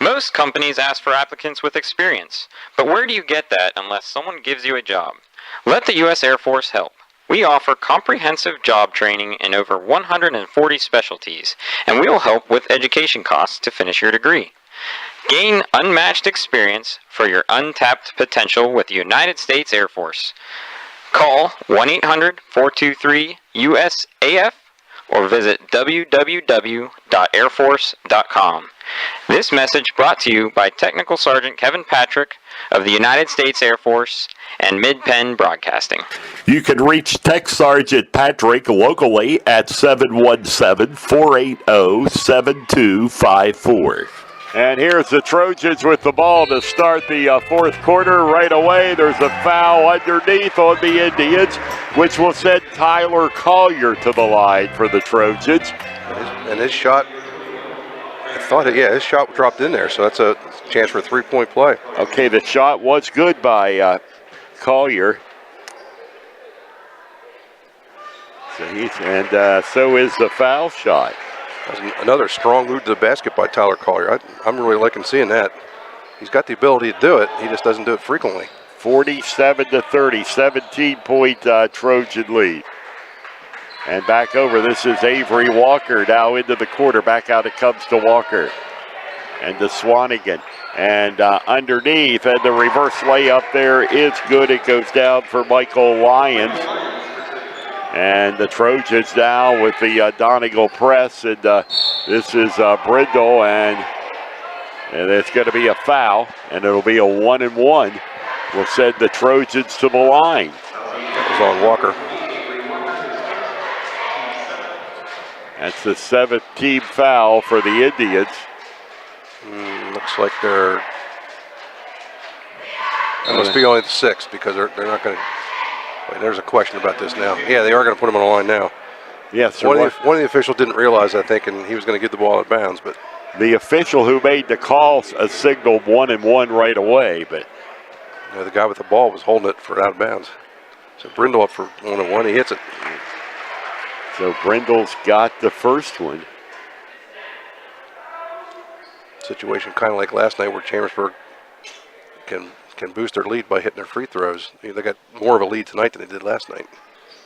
[SPEAKER 15] Most companies ask for applicants with experience, but where do you get that unless someone gives you a job? Let the U.S. Air Force help. We offer comprehensive job training in over 140 specialties, and we will help with education costs to finish your degree. Gain unmatched experience for your untapped potential with the United States Air Force. Call 1-800-423-USAF or visit www.airforce.com. This message brought to you by Technical Sergeant Kevin Patrick of the United States Air Force and Mid-Penn Broadcasting.
[SPEAKER 3] You can reach Tech Sergeant Patrick locally at 717-480-7254. And here's the Trojans with the ball to start the fourth quarter. Right away, there's a foul underneath on the Indians, which will send Tyler Collier to the line for the Trojans.
[SPEAKER 4] And his shot, his shot dropped in there, so that's a chance for a three-point play.
[SPEAKER 3] Okay, the shot was good by Collier. So is the foul shot.
[SPEAKER 4] That was another strong move to the basket by Tyler Collier. I'm really liking seeing that. He's got the ability to do it. He just doesn't do it frequently.
[SPEAKER 3] 47-30, 17-point Trojan lead. And back over, this is Avery Walker now into the quarter. Back out it comes to Walker. And to Swanigan. And underneath, and the reverse layup there is good. It goes down for Michael Lyons. And the Trojans now with the Donegal press. And this is Brindle, and it's going to be a foul. And it'll be a 1-and-1. We'll send the Trojans to the line.
[SPEAKER 4] That was on Walker.
[SPEAKER 3] That's the 7th team foul for the Indians.
[SPEAKER 4] Looks like they're... That must be only the 6th because they're not going to... Wait, there's a question about this now. Yeah, they are going to put him on the line now.
[SPEAKER 3] Yes,
[SPEAKER 4] one of the officials didn't realize, I think, and he was going to get the ball out of bounds. But
[SPEAKER 3] the official who made the call signaled 1-and-1 right away. But
[SPEAKER 4] the guy with the ball was holding it for out of bounds. So Brindle up for 1-and-1. He hits it.
[SPEAKER 3] So Brindle's got the first one.
[SPEAKER 4] Situation kind of like last night where Chambersburg can boost their lead by hitting their free throws. They got more of a lead tonight than they did last night.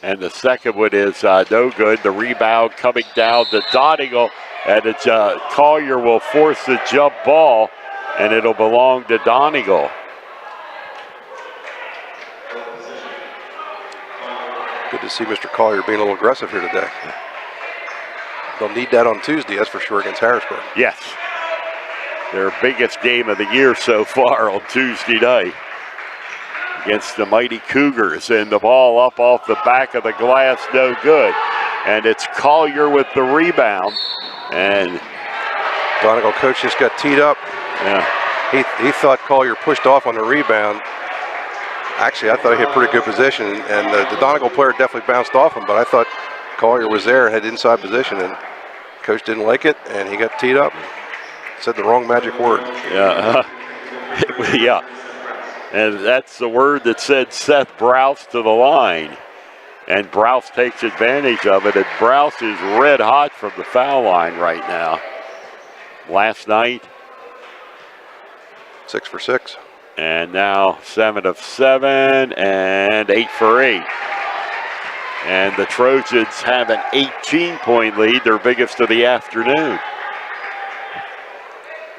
[SPEAKER 3] And the second one is no good. The rebound coming down to Donegal, and it's Collier will force the jump ball, and it'll belong to Donegal.
[SPEAKER 4] Good to see Mr. Collier being a little aggressive here today. They'll need that on Tuesday, that's for sure, against Harrisburg.
[SPEAKER 3] Yes. Their biggest game of the year so far on Tuesday night against the mighty Cougars. And the ball up off the back of the glass, no good. And it's Collier with the rebound. And
[SPEAKER 4] Donegal coach just got teed up.
[SPEAKER 3] Yeah.
[SPEAKER 4] He thought Collier pushed off on the rebound. Actually, I thought he had pretty good position. And the Donegal player definitely bounced off him, but I thought Collier was there and had inside position, and coach didn't like it, and he got teed up. Said the wrong magic word.
[SPEAKER 3] Yeah, yeah. And that's the word that said Seth Browse to the line. And Browse takes advantage of it. And Browse is red hot from the foul line right now. Last night,
[SPEAKER 4] 6 for 6.
[SPEAKER 3] And now 7 of 7 and 8 for 8. And the Trojans have an 18-point lead, their biggest of the afternoon.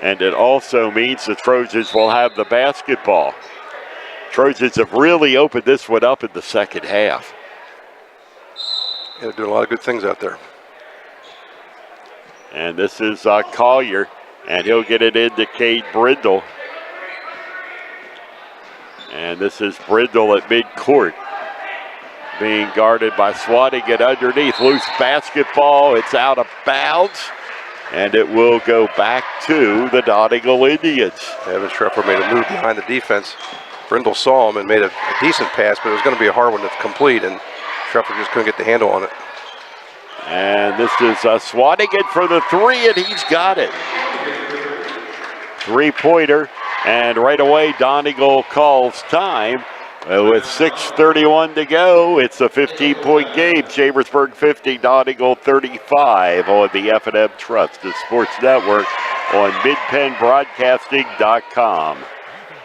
[SPEAKER 3] And it also means the Trojans will have the basketball. Trojans have really opened this one up in the second half.
[SPEAKER 4] Yeah, they're doing a lot of good things out there.
[SPEAKER 3] And this is Collier, and he'll get it into Cade Brindle. And this is Brindle at midcourt, being guarded by Swanigan underneath. Loose basketball, it's out of bounds, and it will go back to the Donegal Indians.
[SPEAKER 4] Evan Schreffer made a move behind the defense. Brindle saw him and made a decent pass, but it was going to be a hard one to complete, and Schreffer just couldn't get the handle on it.
[SPEAKER 3] And this is Swanigan for the three, and he's got it. Three-pointer, and right away Donegal calls time. With 6:31 to go, it's a 15-point game. Chambersburg 50, Donegal 35 on the F&M Trust, the Sports Network, on MidPennBroadcasting.com.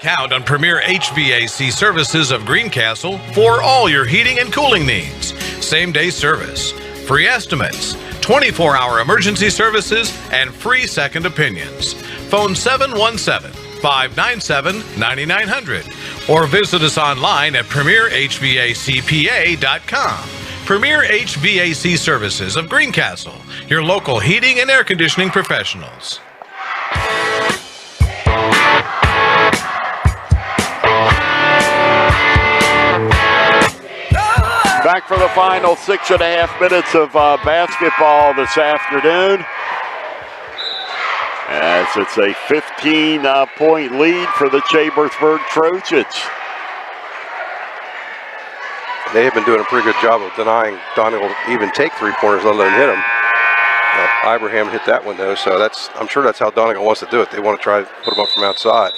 [SPEAKER 16] Count on Premier HVAC Services of Greencastle for all your heating and cooling needs. Same-day service, free estimates, 24-hour emergency services, and free second opinions. Phone 717-597-9900 or visit us online at premierhvacpa.com. Premier HVAC Services of Greencastle, your local heating and air conditioning professionals.
[SPEAKER 3] Back for the final 6.5 minutes of basketball this afternoon. As it's a 15-point lead for the Chambersburg Trojans.
[SPEAKER 4] They have been doing a pretty good job of denying Donegal even take three-pointers, let alone hit them. Ibrahim hit that one, though, so I'm sure that's how Donegal wants to do it. They want to try to put them up from outside.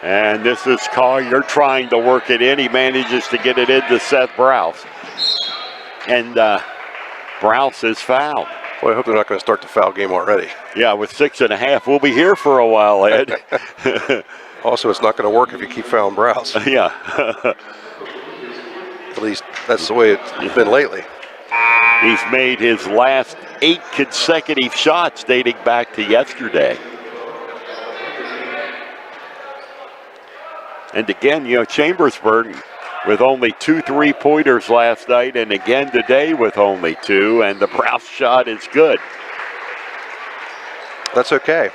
[SPEAKER 3] And this is Collier trying to work it in. He manages to get it into Seth Browse. And Browse is fouled.
[SPEAKER 4] Boy, I hope they're not going to start the foul game already.
[SPEAKER 3] Yeah, with 6.5. We'll be here for a while, Ed.
[SPEAKER 4] Also, it's not going to work if you keep fouling Browse.
[SPEAKER 3] Yeah.
[SPEAKER 4] At least that's the way it's been lately.
[SPEAKER 3] He's made his last 8 consecutive shots dating back to yesterday. And again, Chambersburg with only 2 3-pointers last night, and again today with only 2, and the Browse shot is good.
[SPEAKER 4] That's okay,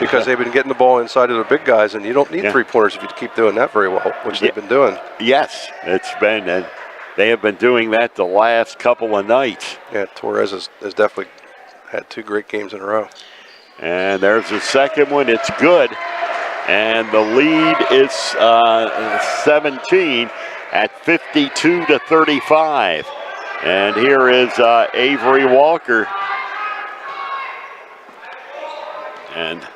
[SPEAKER 4] because they've been getting the ball inside of the big guys, and you don't need 3-pointers if you keep doing that very well, which they've been doing.
[SPEAKER 3] Yes, it's been, and they have been doing that the last couple of nights.
[SPEAKER 4] Yeah, Torres has definitely had 2 great games in a row.
[SPEAKER 3] And there's the second one, it's good. And the lead is 17 at 52-35. And here is Avery Walker. And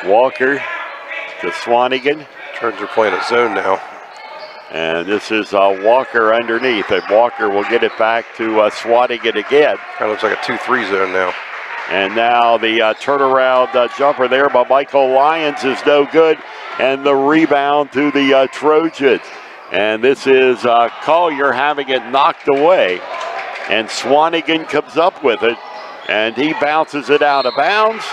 [SPEAKER 3] Walker to Swanigan.
[SPEAKER 4] Trojans are playing a zone now.
[SPEAKER 3] And this is Walker underneath. And Walker will get it back to Swanigan again.
[SPEAKER 4] Kind of looks like a 2-3 zone now.
[SPEAKER 3] And now the turnaround jumper there by Michael Lyons is no good. And the rebound to the Trojans. And this is Collier having it knocked away. And Swanigan comes up with it. And he bounces it out of bounds.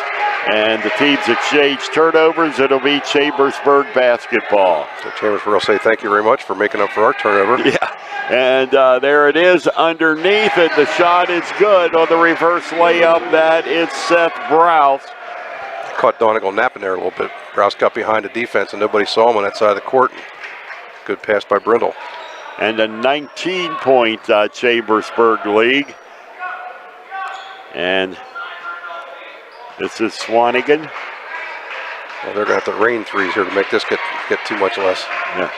[SPEAKER 3] And the teams exchange turnovers. It'll be Chambersburg basketball.
[SPEAKER 4] So Chambersburg will say thank you very much for making up for our turnover.
[SPEAKER 3] Yeah. And there it is underneath it. The shot is good on the reverse layup. That is Seth Browse.
[SPEAKER 4] Caught Donegal napping there a little bit. Browse got behind the defense and nobody saw him on that side of the court. Good pass by Brindle.
[SPEAKER 3] And a 19-point Chambersburg league. And this is Swanigan.
[SPEAKER 4] Well, they're going to have to rain threes here to make this get too much less.
[SPEAKER 3] Yeah.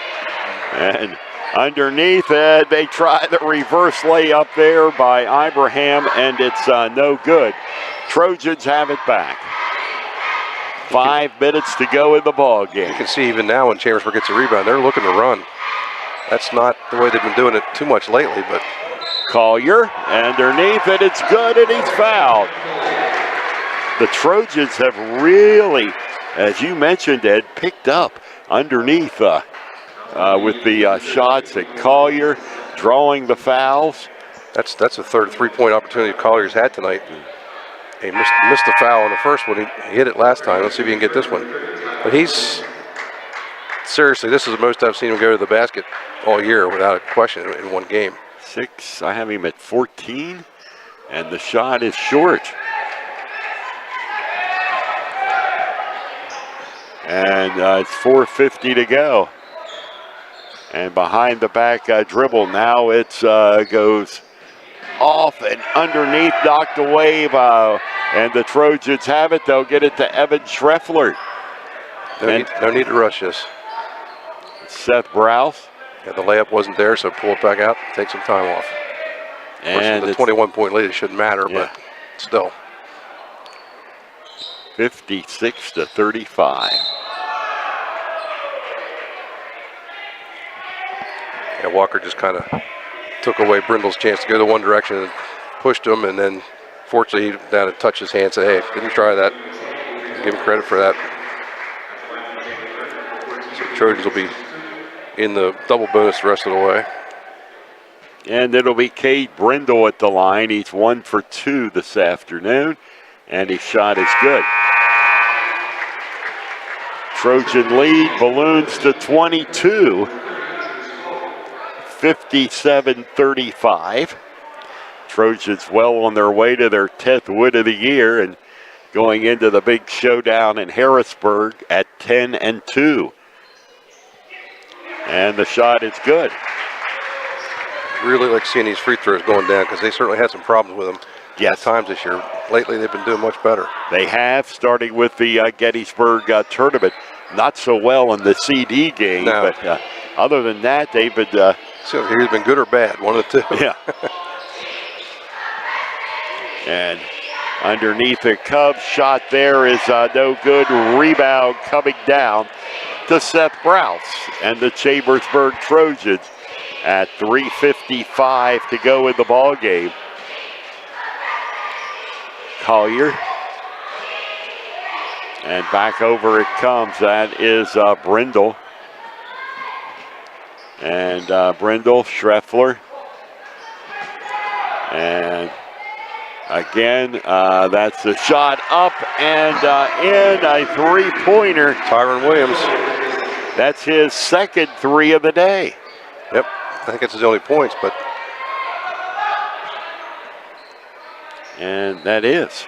[SPEAKER 3] And underneath it. They try the reverse layup there by Ibrahim, and it's no good. Trojans have it back. 5 minutes to go in the ball game.
[SPEAKER 4] You can see even now when Chambersburg gets a rebound, they're looking to run. That's not the way they've been doing it too much lately, but
[SPEAKER 3] Collier underneath it, it's good, and he's fouled. The Trojans have really, as you mentioned, Ed, picked up underneath with the shots at Collier, drawing the fouls.
[SPEAKER 4] That's the third three-point opportunity Collier's had tonight. He missed the foul on the first one. He hit it last time. Let's see if he can get this one. But seriously, this is the most I've seen him go to the basket all year without a question in one game.
[SPEAKER 3] 6, I have him at 14, and the shot is short. And it's 4:50 to go. And behind the back dribble, now it goes off and underneath, knocked away and the Trojans have it. They'll get it to Evan Schreffler.
[SPEAKER 4] No need to rush this.
[SPEAKER 3] Seth Browse.
[SPEAKER 4] Yeah, the layup wasn't there, so pull it back out, take some time off. And the 21-point lead, it shouldn't matter, but still.
[SPEAKER 3] 56-35.
[SPEAKER 4] Yeah, Walker just kind of took away Brindle's chance to go the one direction and pushed him, and then fortunately he down and touched his hand and said, hey, didn't try that. Give him credit for that. So Trojans will be in the double bonus the rest of the way.
[SPEAKER 3] And it'll be Cade Brindle at the line. He's 1 for 2 this afternoon, and his shot is good. Trojan lead balloons to 22. 57-35. Trojans well on their way to their 10th win of the year and going into the big showdown in Harrisburg at 10-2. And the shot is good.
[SPEAKER 4] Really like seeing these free throws going down because they certainly had some problems with them at times this year. Lately they've been doing much better.
[SPEAKER 3] They have, starting with the Gettysburg tournament. Not so well in the CD game, but other than that, they've been...
[SPEAKER 4] so he's been good or bad, one of the two.
[SPEAKER 3] Yeah. And underneath the Cubs, shot there is no good. Rebound coming down to Seth Browse and the Chambersburg Trojans at 3:55 to go in the ball game. Collier. And back over it comes. That is Brindle. And Brindle, Schreffler. And again, that's the shot up and in, a three-pointer.
[SPEAKER 4] Tyron Williams.
[SPEAKER 3] That's his second 3 of the day.
[SPEAKER 4] Yep, I think it's his only points, but.
[SPEAKER 3] And that is.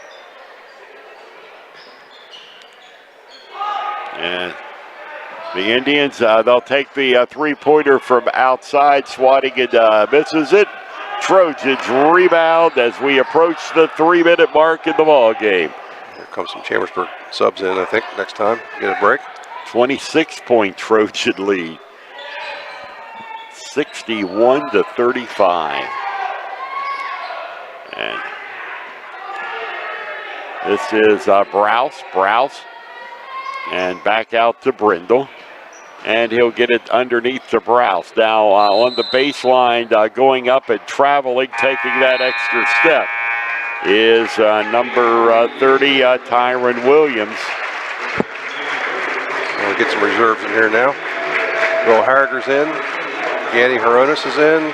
[SPEAKER 3] And the Indians, they'll take the three-pointer from outside. Swatigan misses it. Trojans rebound as we approach the 3-minute mark in the ball game.
[SPEAKER 4] Here comes some Chambersburg subs in, I think, next time. Get a break.
[SPEAKER 3] 26-point Trojan lead. 61-35. And this is Browse. And back out to Brindle. And he'll get it underneath to Browse. Now on the baseline, going up and traveling, taking that extra step, is number 30, Tyron Williams.
[SPEAKER 4] We'll get some reserves in here now. Will Harriger's in. Yanni Horonis is in.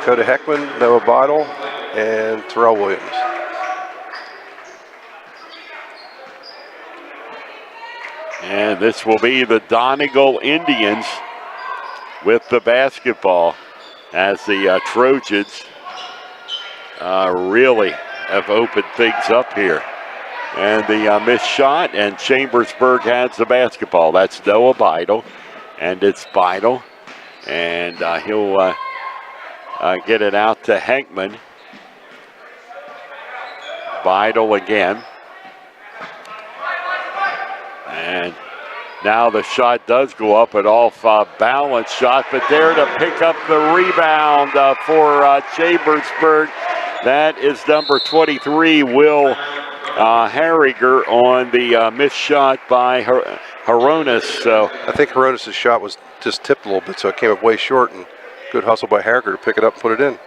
[SPEAKER 4] Coda Heckman, Noah Bottle, and Terrell Williams.
[SPEAKER 3] And this will be the Donegal Indians with the basketball as the Trojans really have opened things up here. And the missed shot, and Chambersburg has the basketball. That's Noah Beidel, and it's Beidel. And he'll get it out to Heckman. Beidel again. And Now the shot does go up, an off-balance shot, but there to pick up the rebound for Chambersburg. That is number 23, Will Harriger, on the missed shot by Hronis. So
[SPEAKER 4] I think Hronis' shot was just tipped a little bit, so it came up way short, and good hustle by Harriger to pick it up and put it in.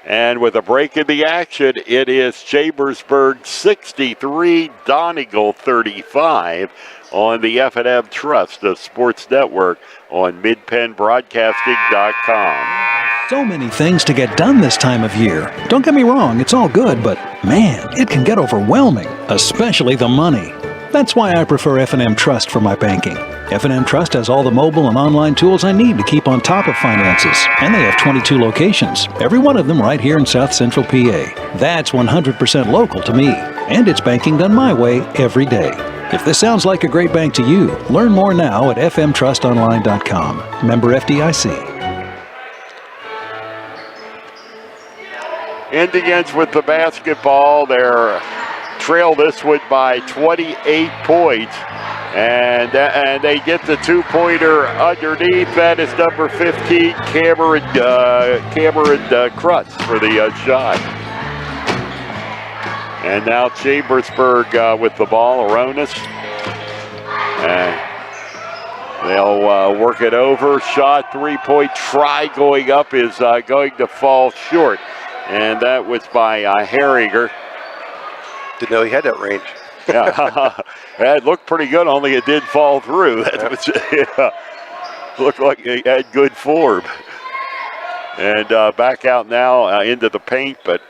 [SPEAKER 3] And with a break in the action, it is Chambersburg 63, Donegal 35 on the F&M Trust, the Sports Network, on MidPennBroadcasting.com.
[SPEAKER 8] So many things to get done this time of year. Don't get me wrong, it's all good, but man, it can get overwhelming, especially the money. That's why I prefer F&M Trust for my banking. F&M Trust has all the mobile and online tools I need to keep on top of finances, and they have 22 locations, every one of them right here in South Central PA. That's 100% local to me, and it's banking done my way every day. If this sounds like a great bank to you, learn more now at fmtrustonline.com. Member FDIC.
[SPEAKER 3] Indians with the basketball. They're trail this one by 28 points. And they get the two-pointer underneath. That is number 15, Cameron Krutz for the shot. And now Chambersburg with the ball, Hronis. And they'll work it over. Shot, three-point try going up is going to fall short. And that was by Harriger.
[SPEAKER 4] Didn't know he had that range.
[SPEAKER 3] Yeah, it looked pretty good, only it did fall through. That was, looked like he had good form. And back out now into the paint, but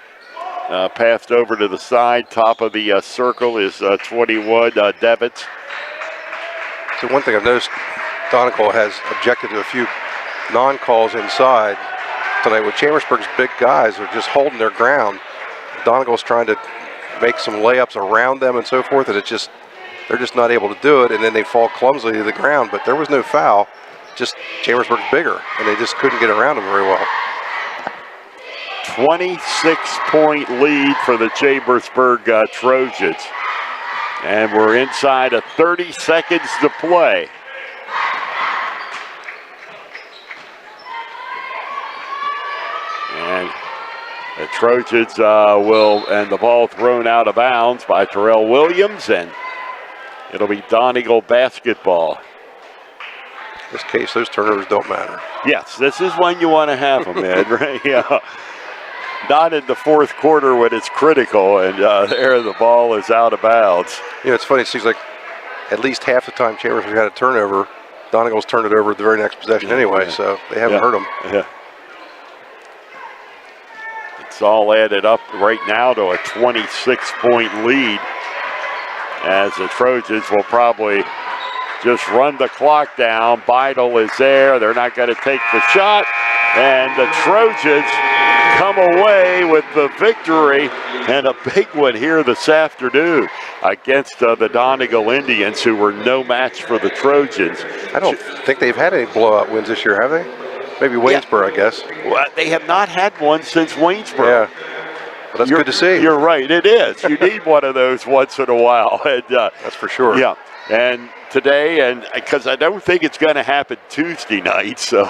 [SPEAKER 3] passed over to the side. Top of the circle is 21, Devitz.
[SPEAKER 4] So one thing I've noticed, Donegal has objected to a few non-calls inside tonight with Chambersburg's big guys are just holding their ground. Donegal's trying to make some layups around them and so forth, and they're just not able to do it, and then they fall clumsily to the ground. But there was no foul, just Chambersburg's bigger, and they just couldn't get around them very well.
[SPEAKER 3] 26-point lead for the Chambersburg Trojans. And we're inside of 30 seconds to play. And the Trojans and the ball thrown out of bounds by Terrell Williams, and it'll be Donegal basketball.
[SPEAKER 4] In this case, those turnovers don't matter.
[SPEAKER 3] Yes, this is when you want to have them, Ed, right? Yeah. Not in the fourth quarter when it's critical, and there the ball is out of bounds.
[SPEAKER 4] You know, it's funny, it seems like at least half the time Chambersburg had a turnover, Donegal's turned it over at the very next possession anyway, so they haven't hurt them.
[SPEAKER 3] Yeah. It's all added up right now to a 26-point lead, as the Trojans will probably just run the clock down. Beidel is there. They're not going to take the shot, and the Trojans come away with the victory, and a big one here this afternoon against the Donegal Indians, who were no match for the Trojans.
[SPEAKER 4] I don't think they've had any blowout wins this year, have they? Maybe Waynesboro, I guess.
[SPEAKER 3] Well, they have not had one since Waynesboro.
[SPEAKER 4] Yeah, but that's good to see.
[SPEAKER 3] You're right, it is. You need one of those once in a while. And,
[SPEAKER 4] that's for sure.
[SPEAKER 3] Yeah, and today, and because I don't think it's going to happen Tuesday night, so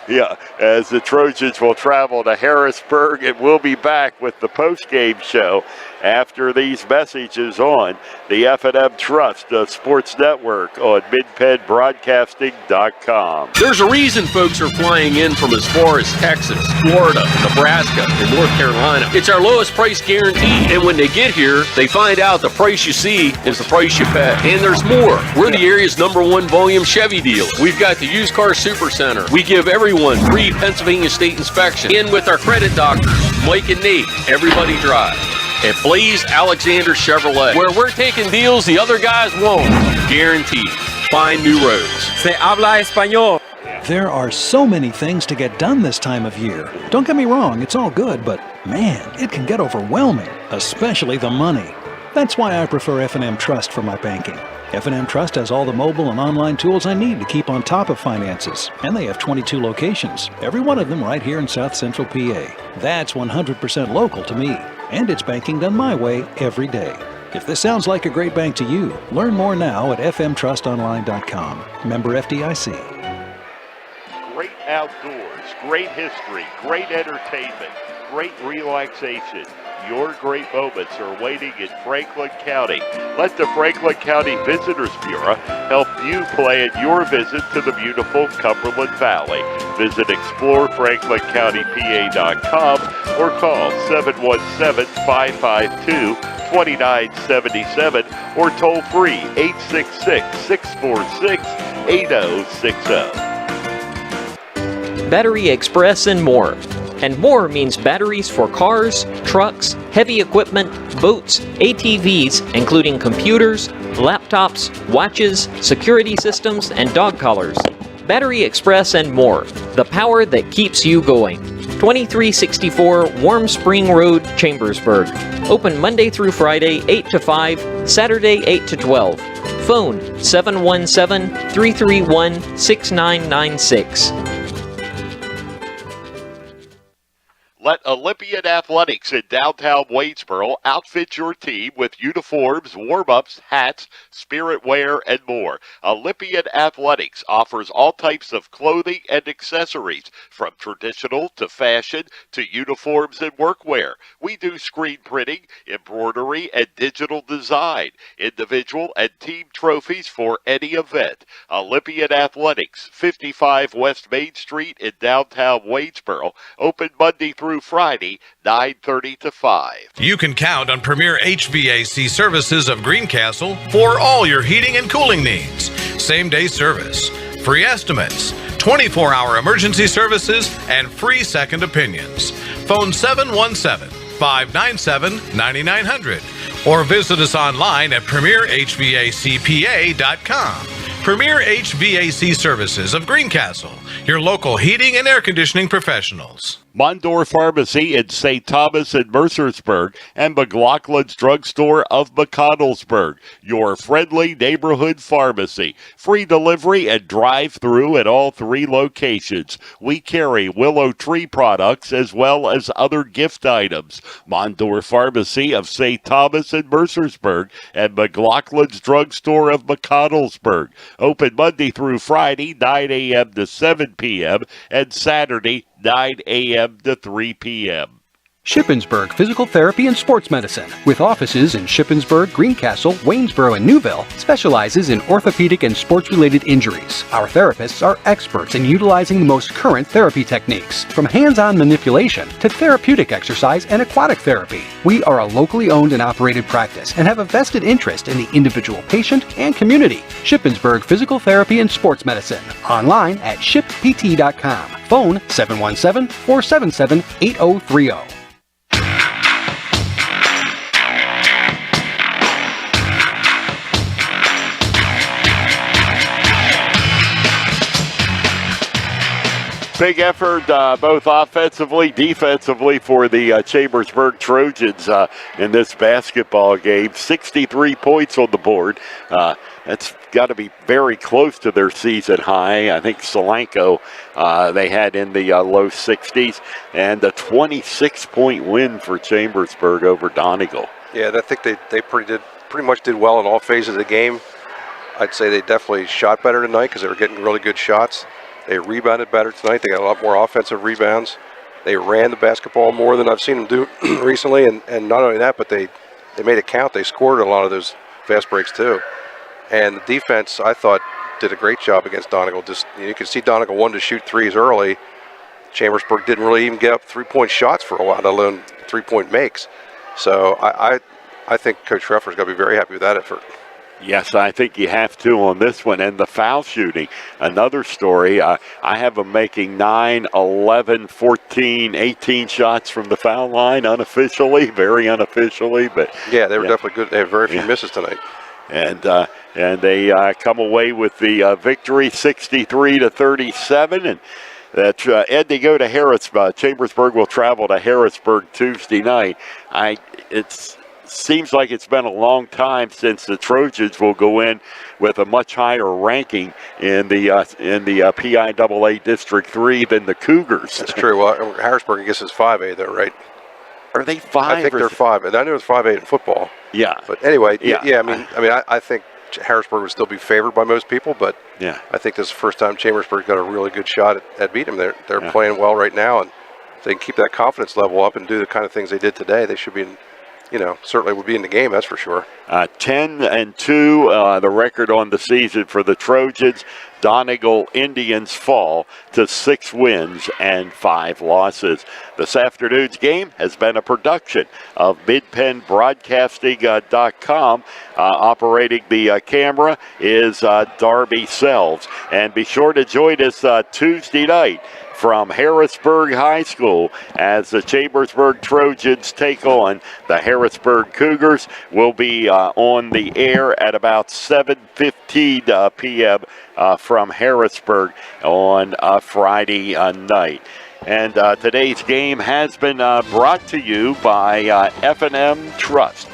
[SPEAKER 3] yeah, as the Trojans will travel to Harrisburg, and we'll be back with the post-game show after these messages on the F&M Trust Sports Network on MidPennBroadcasting.com.
[SPEAKER 12] There's a reason folks are flying in from as far as Texas, Florida, Nebraska, and North Carolina. It's our lowest price guarantee, and when they get here, they find out the price you see is the price you pay. And there's more. We're the area's #1 volume Chevy dealer. We've got the Used Car Super Center. We give everyone free Pennsylvania State inspection. In with our credit doctors, Mike and Nate, everybody drive. At Blaze Alexander Chevrolet, where we're taking deals the other guys won't. Guaranteed. Find new roads.
[SPEAKER 8] Se habla español. There are so many things to get done this time of year. Don't get me wrong, it's all good, but man, it can get overwhelming, especially the money. That's why I prefer F&M Trust for my banking. F&M Trust has all the mobile and online tools I need to keep on top of finances, and they have 22 locations, every one of them right here in South Central PA. That's 100% local to me, and it's banking done my way every day. If this sounds like a great bank to you, learn more now at fmtrustonline.com. Member FDIC.
[SPEAKER 3] Great outdoors, great history, great entertainment, great relaxation. Your great moments are waiting in Franklin County. Let the Franklin County Visitors Bureau help you plan your visit to the beautiful Cumberland Valley. Visit explorefranklincountypa.com or call 717-552-2977 or toll free 866-646-8060.
[SPEAKER 14] Battery Express and more. And more means batteries for cars, trucks, heavy equipment, boats, ATVs, including computers, laptops, watches, security systems, and dog collars. Battery Express and more. The power that keeps you going. 2364 Warm Spring Road, Chambersburg. Open Monday through Friday, 8 to 5, Saturday, 8 to 12. Phone 717-331-6996.
[SPEAKER 3] Let Olympian Athletics in downtown Waynesboro outfit your team with uniforms, warm-ups, hats, spirit wear, and more. Olympian Athletics offers all types of clothing and accessories, from traditional to fashion to uniforms and workwear. We do screen printing, embroidery, and digital design, individual and team trophies for any event. Olympian Athletics, 55 West Main Street in downtown Waynesboro, open Monday through Friday, 9:30 to 5.
[SPEAKER 16] You can count on Premier HVAC Services of Greencastle for all your heating and cooling needs. Same-day service, free estimates, 24-hour emergency services, and free second opinions. Phone 717-597-9900 or visit us online at premierhvacpa.com. Premier HVAC Services of Greencastle, your local heating and air conditioning professionals.
[SPEAKER 3] Mondor Pharmacy in St. Thomas and Mercersburg, and McLaughlin's Drugstore of McConnellsburg, your friendly neighborhood pharmacy. Free delivery and drive-through at all three locations. We carry Willow Tree products as well as other gift items. Mondor Pharmacy of St. Thomas and Mercersburg, and McLaughlin's Drugstore of McConnellsburg. Open Monday through Friday, 9 a.m. to 7 p.m., and Saturday, 9 a.m. to 3 p.m.
[SPEAKER 13] Shippensburg Physical Therapy and Sports Medicine, with offices in Shippensburg, Greencastle, Waynesboro, and Newville, specializes in orthopedic and sports-related injuries. Our therapists are experts in utilizing the most current therapy techniques, from hands-on manipulation to therapeutic exercise and aquatic therapy. We are a locally owned and operated practice and have a vested interest in the individual patient and community. Shippensburg Physical Therapy and Sports Medicine, online at shippt.com. Phone 717-477-8030.
[SPEAKER 3] Big effort both offensively, defensively for the Chambersburg Trojans in this basketball game. 63 points on the board. That's got to be very close to their season high. I think Solanco they had in the low 60s. And a 26-point win for Chambersburg over Donegal.
[SPEAKER 4] Yeah, I think they pretty much did well in all phases of the game. I'd say they definitely shot better tonight because they were getting really good shots. They rebounded better tonight. They got a lot more offensive rebounds. They ran the basketball more than I've seen them do recently. And not only that, but they made it count. They scored a lot of those fast breaks too. And the defense, I thought, did a great job against Donegal. Just you can see Donegal wanted to shoot threes early. Chambersburg didn't really even get up three-point shots for a while, let alone three-point makes. So I think Coach Treffer's going to be very happy with that effort.
[SPEAKER 3] Yes, I think you have to on this one. And the foul shooting, another story. I have them making 9, 11, 14, 18 shots from the foul line unofficially, very unofficially. But
[SPEAKER 4] yeah, they were definitely good. They had very few misses tonight.
[SPEAKER 3] And they come away with the victory, 63-37. And that Ed, they go to Harrisburg. Chambersburg will travel to Harrisburg Tuesday night. Seems like it's been a long time since the Trojans will go in with a much higher ranking in the PIAA District 3 than the Cougars.
[SPEAKER 4] That's true. Well, Harrisburg, I guess, is 5A, though, right?
[SPEAKER 3] Are they 5?
[SPEAKER 4] I think they're 5. And I know it's 5-8 in football.
[SPEAKER 3] Yeah.
[SPEAKER 4] But anyway,
[SPEAKER 3] yeah.
[SPEAKER 4] I think Harrisburg would still be favored by most people, but
[SPEAKER 3] yeah,
[SPEAKER 4] I think this is the first time Chambersburg got a really good shot at beating them. They're playing well right now, and if they can keep that confidence level up and do the kind of things they did today, they should be certainly would be in the game, that's for sure.
[SPEAKER 3] 10-2, the record on the season for the Trojans. Donegal Indians fall to 6 wins and 5 losses. This afternoon's game has been a production of MidPennBroadcasting.com. Operating the camera is Darby Selves. And be sure to join us Tuesday night from Harrisburg High School as the Chambersburg Trojans take on the Harrisburg Cougars. Will be on the air at about 7:15 p.m. From Harrisburg on Friday night. And today's game has been brought to you by F&M Trust.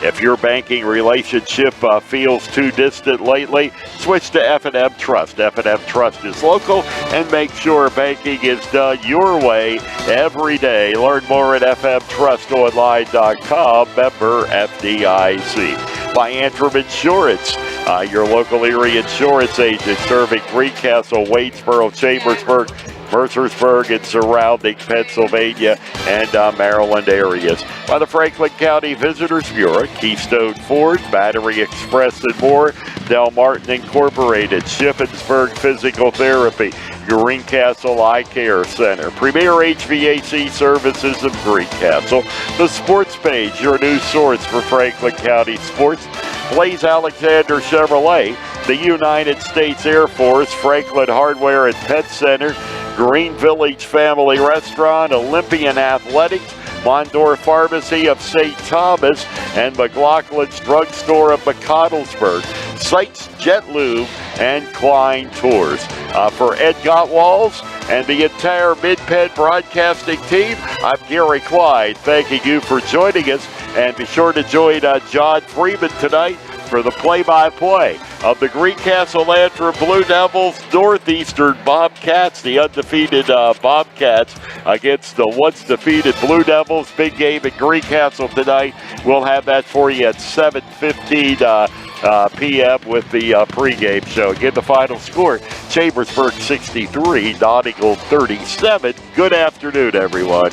[SPEAKER 3] If your banking relationship feels too distant lately, switch to F&M Trust. F&M Trust is local and make sure banking is done your way every day. Learn more at fmtrustonline.com, member FDIC. By Antrim Insurance, your local area insurance agent serving Greencastle, Waynesboro, Chambersburg, Mercersburg, and surrounding Pennsylvania and Maryland areas. By the Franklin County Visitors Bureau, Keystone Ford, Battery Express and more, Del Martin Incorporated, Shippensburg Physical Therapy, Greencastle Eye Care Center, Premier HVAC Services of Greencastle, The Sports Page, your new source for Franklin County sports, Blaze Alexander Chevrolet, the United States Air Force, Franklin Hardware and Pet Center, Green Village Family Restaurant, Olympian Athletics, Mondor Pharmacy of St. Thomas, and McLaughlin's Drugstore of McConnellsburg, Sites Jet Lube, and Klein Tours. For Ed Gottwalls and the entire Mid-Penn Broadcasting team, I'm Gary Clyde, thanking you for joining us, and be sure to join John Freeman tonight for the play-by-play of the Greencastle Antrim Blue Devils, Northeastern Bobcats, the undefeated Bobcats against the once-defeated Blue Devils. Big game at Greencastle tonight. We'll have that for you at 7:15 p.m. with the pregame show. Again, the final score, Chambersburg 63, Donegal 37. Good afternoon, everyone.